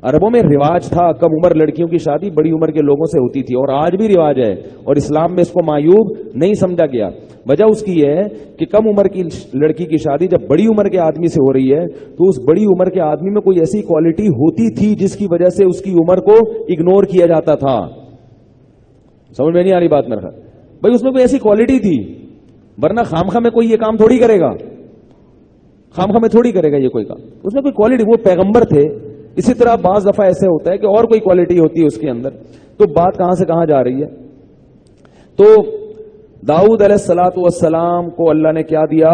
عربوں میں رواج تھا کم عمر لڑکیوں کی شادی بڑی عمر کے لوگوں سے ہوتی تھی, اور آج بھی رواج ہے, اور اسلام میں اس کو معیوب نہیں سمجھا گیا. وجہ اس کی یہ ہے کہ کم عمر کی لڑکی کی شادی جب بڑی عمر کے آدمی سے ہو رہی ہے, تو اس بڑی عمر کے آدمی میں کوئی ایسی کوالٹی ہوتی تھی جس کی وجہ سے اس کی عمر کو اگنور کیا جاتا تھا. سمجھ میں نہیں آ رہی بات میرا خیال؟ بھائی اس میں کوئی ایسی کوالٹی تھی, ورنہ خامخواہ میں کوئی یہ کام تھوڑی کرے گا, خامخواہ میں تھوڑی کرے گا یہ کوئی کام. اس میں کوئی کوالٹی, وہ پیغمبر تھے. اسی طرح بعض دفعہ ایسے ہوتا ہے کہ اور کوئی کوالٹی ہوتی ہے اس کے اندر. تو بات کہاں سے کہاں جا رہی ہے؟ تو داؤد علیہ السلام کو اللہ نے کیا دیا؟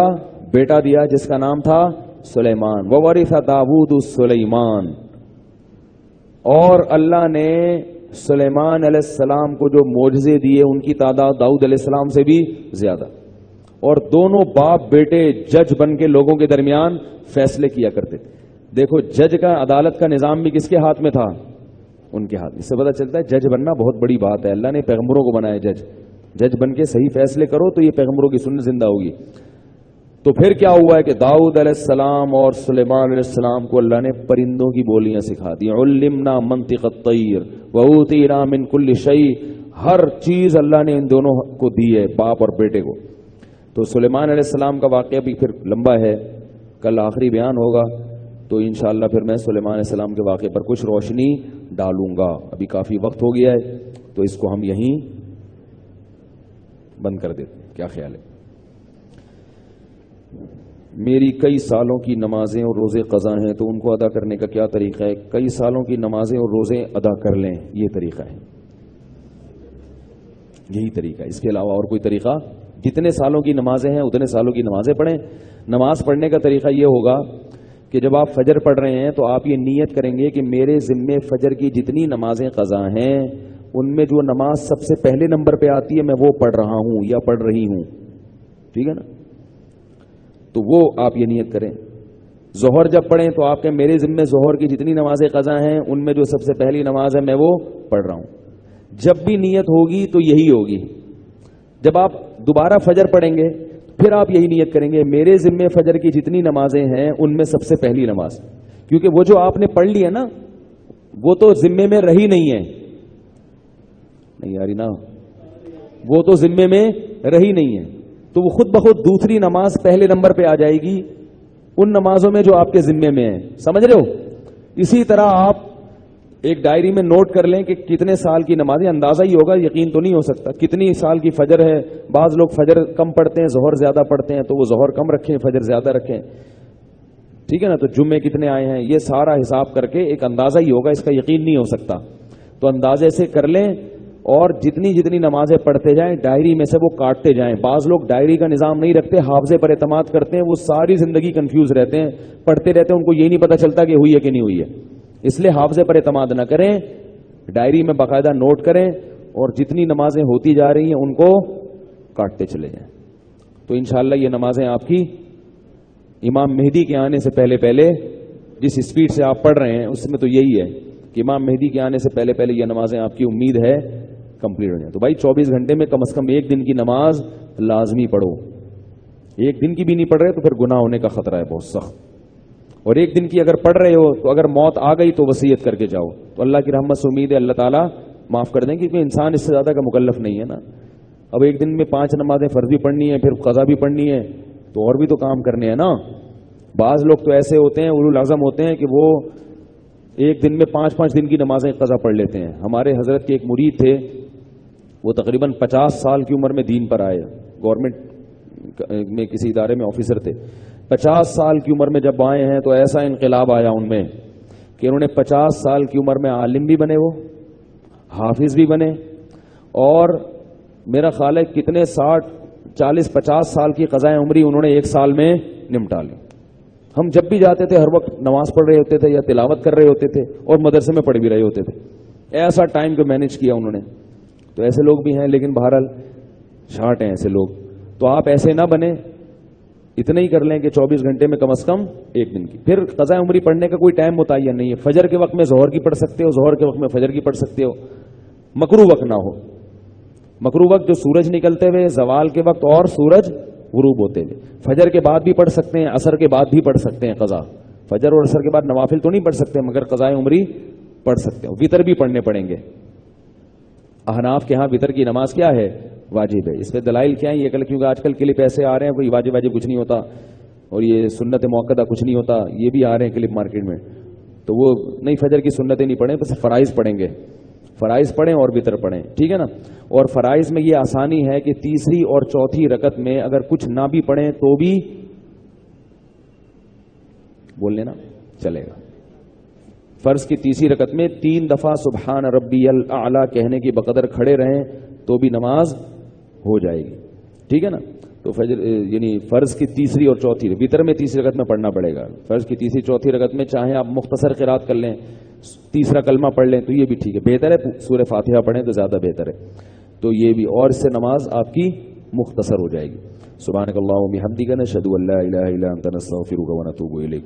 بیٹا دیا جس کا نام تھا سلیمان. وورث داؤد سلیمان. اور اللہ نے سلیمان علیہ السلام کو جو معجزے دیے ان کی تعداد داؤد علیہ السلام سے بھی زیادہ. اور دونوں باپ بیٹے جج بن کے لوگوں کے درمیان فیصلے کیا کرتے تھے. دیکھو جج کا عدالت کا نظام بھی کس کے ہاتھ میں تھا؟ ان کے ہاتھ. اس سے پتہ چلتا ہے جج بننا بہت بڑی بات ہے. اللہ نے پیغمبروں کو بنایا جج بن کے صحیح فیصلے کرو تو یہ پیغمبروں کی سنت زندہ ہوگی. تو پھر کیا ہوا ہے کہ داؤد علیہ السلام اور سلیمان علیہ السلام کو اللہ نے پرندوں کی بولیاں سکھا دی. علمنا منطق الطیر وأوتینا من کل شیء. ہر چیز اللہ نے ان دونوں کو دی ہے، باپ اور بیٹے کو. تو سلیمان علیہ السلام کا واقعہ بھی پھر لمبا ہے، کل آخری بیان ہوگا تو انشاءاللہ پھر میں سلیمان علیہ السلام کے واقعے پر کچھ روشنی ڈالوں گا. ابھی کافی وقت ہو گیا ہے تو اس کو ہم یہیں بند کر دیتے ہیں. کیا خیال ہے؟ میری کئی سالوں کی نمازیں اور روزے قضا ہیں تو ان کو ادا کرنے کا کیا طریقہ ہے؟ کئی سالوں کی نمازیں اور روزے ادا کر لیں، یہ طریقہ ہے، یہی طریقہ ہے. اس کے علاوہ اور کوئی طریقہ؟ جتنے سالوں کی نمازیں ہیں اتنے سالوں کی نمازیں پڑھیں. نماز پڑھنے کا طریقہ یہ ہوگا کہ جب آپ فجر پڑھ رہے ہیں تو آپ یہ نیت کریں گے کہ میرے ذمے فجر کی جتنی نمازیں قضا ہیں ان میں جو نماز سب سے پہلے نمبر پہ آتی ہے میں وہ پڑھ رہا ہوں یا پڑھ رہی ہوں. ٹھیک ہے نا؟ تو وہ آپ یہ نیت کریں. ظہر جب پڑھیں تو آپ کے میرے ذمے ظہر کی جتنی نمازیں قضا ہیں ان میں جو سب سے پہلی نماز ہے میں وہ پڑھ رہا ہوں. جب بھی نیت ہوگی تو یہی ہوگی. جب آپ دوبارہ فجر پڑھیں گے پھر آپ یہی نیت کریں گے میرے ذمے فجر کی جتنی نمازیں ہیں ان میں سب سے پہلی نماز. کیونکہ وہ جو آپ نے پڑھ لی ہے نا وہ تو ذمے میں رہی نہیں ہے. نہیں آ رہی نا؟ وہ تو ذمے میں رہی نہیں ہے تو وہ خود بخود دوسری نماز پہلے نمبر پہ آ جائے گی ان نمازوں میں جو آپ کے ذمے میں ہیں. سمجھ رہے ہو؟ اسی طرح آپ ایک ڈائری میں نوٹ کر لیں کہ کتنے سال کی نمازیں. اندازہ ہی ہوگا، یقین تو نہیں ہو سکتا. کتنی سال کی فجر ہے. بعض لوگ فجر کم پڑھتے ہیں ظہر زیادہ پڑھتے ہیں تو وہ ظہر کم رکھیں فجر زیادہ رکھیں. ٹھیک ہے نا؟ تو جمعے کتنے آئے ہیں یہ سارا حساب کر کے ایک اندازہ ہی ہوگا، اس کا یقین نہیں ہو سکتا. تو اندازے سے کر لیں اور جتنی نمازیں پڑھتے جائیں ڈائری میں سے وہ کاٹتے جائیں. بعض لوگ ڈائری کا نظام نہیں رکھتے، حافظے پر اعتماد کرتے ہیں، وہ ساری زندگی کنفیوز رہتے ہیں، پڑھتے رہتے ہیں، ان کو یہ نہیں پتہ چلتا کہ ہوئی ہے کہ نہیں ہوئی ہے. اس لیے حافظے پر اعتماد نہ کریں، ڈائری میں باقاعدہ نوٹ کریں اور جتنی نمازیں ہوتی جا رہی ہیں ان کو کاٹتے چلے جائیں. تو انشاءاللہ یہ نمازیں آپ کی امام مہدی کے آنے سے پہلے جس اسپیڈ سے آپ پڑھ رہے ہیں اس میں تو یہی ہے کہ امام مہدی کے آنے سے پہلے یہ نمازیں آپ کی امید ہے کمپلیٹ ہو جائیں. تو بھائی 24 گھنٹے میں کم از کم ایک دن کی نماز لازمی پڑھو. ایک دن کی بھی نہیں پڑھ رہے تو پھر گناہ ہونے کا خطرہ ہے بہت سخت. اور ایک دن کی اگر پڑھ رہے ہو تو اگر موت آ گئی تو وصیت کر کے جاؤ. تو اللہ کی رحمت سے امید ہے اللہ تعالیٰ معاف کر دیں کیونکہ انسان اس سے زیادہ کا مکلف نہیں ہے نا. اب ایک دن میں 5 نمازیں فرض بھی پڑھنی ہے پھر قضا بھی پڑھنی ہے تو اور بھی تو کام کرنے ہیں نا. بعض لوگ تو ایسے ہوتے ہیں اولو العزم ہوتے ہیں کہ وہ ایک دن میں 5 دن کی نمازیں قضا پڑھ لیتے ہیں. ہمارے حضرت کے ایک مرید تھے، وہ تقریباً 50 سال کی عمر میں دین پر آئے. گورنمنٹ میں کسی ادارے میں آفیسر تھے. 50 سال کی عمر میں جب آئے ہیں تو ایسا انقلاب آیا ان میں کہ انہوں نے 50 سال کی عمر میں عالم بھی بنے، وہ حافظ بھی بنے، اور میرا خیال ہے کتنے 60 40 50 سال کی قضائے عمری انہوں نے ایک سال میں نمٹا لی. ہم جب بھی جاتے تھے ہر وقت نماز پڑھ رہے ہوتے تھے یا تلاوت کر رہے ہوتے تھے اور مدرسے میں پڑھ بھی رہے ہوتے تھے. ایسا ٹائم کو مینج کیا انہوں نے. تو ایسے لوگ بھی ہیں لیکن بہرحال شارٹ ہیں ایسے لوگ. تو آپ ایسے نہ بنے، اتنا ہی کر لیں کہ 24 گھنٹے میں کم از کم ایک دن کی. پھر قضاء عمری پڑھنے کا کوئی ٹائم متعین نہیں ہے. فجر کے وقت میں ظہر کی پڑھ سکتے ہو، ظہر کے وقت میں فجر کی پڑھ سکتے ہو. مکروہ وقت نہ ہو. مکروہ وقت جو سورج نکلتے ہوئے، زوال کے وقت اور سورج غروب ہوتے ہوئے. فجر کے بعد بھی پڑھ سکتے ہیں، عصر کے بعد بھی پڑھ سکتے ہیں قضا. فجر اور عصر کے بعد نوافل تو نہیں پڑھ سکتے مگر قضاء عمری پڑھ سکتے ہو. وطر بھی پڑھنے پڑیں گے. احناف کے ہاں وطر کی نماز کیا ہے؟ واجب ہے. اس پہ دلائل کیا ہیں یہ کیونکہ آج کل کلپ ایسے آ رہے ہیں کوئی واجب کچھ نہیں ہوتا اور یہ سنت موقدہ کچھ نہیں ہوتا. یہ بھی آ رہے ہیں کلپ مارکیٹ میں. تو وہ نہیں، فجر کی سنتیں نہیں پڑھیں، بس فرائض پڑھیں گے. فرائض پڑھیں اور وطر پڑھیں. ٹھیک ہے نا؟ اور فرائض میں یہ آسانی ہے کہ تیسری اور چوتھی رکعت میں اگر کچھ نہ بھی پڑھیں تو بھی بول لینا چلے گا. فرض کی تیسری رکعت میں 3 دفعہ سبحان ربی الاعلی کہنے کی بقدر کھڑے رہیں تو بھی نماز ہو جائے گی. ٹھیک ہے نا؟ تو فجر یعنی فرض کی تیسری اور چوتھی، وطر میں تیسری رکعت میں پڑھنا پڑے گا. فرض کی تیسری چوتھی رکعت میں چاہیں آپ مختصر قرات کر لیں، تیسرا کلمہ پڑھ لیں تو یہ بھی ٹھیک ہے. بہتر ہے سورہ فاتحہ پڑھیں تو زیادہ بہتر ہے. تو یہ بھی، اور اس سے نماز آپ کی مختصر ہو جائے گی. سبحانک اللہم و بحمدک نشہد ان لا الہ الا انت نستغفرک و نتوب الیک.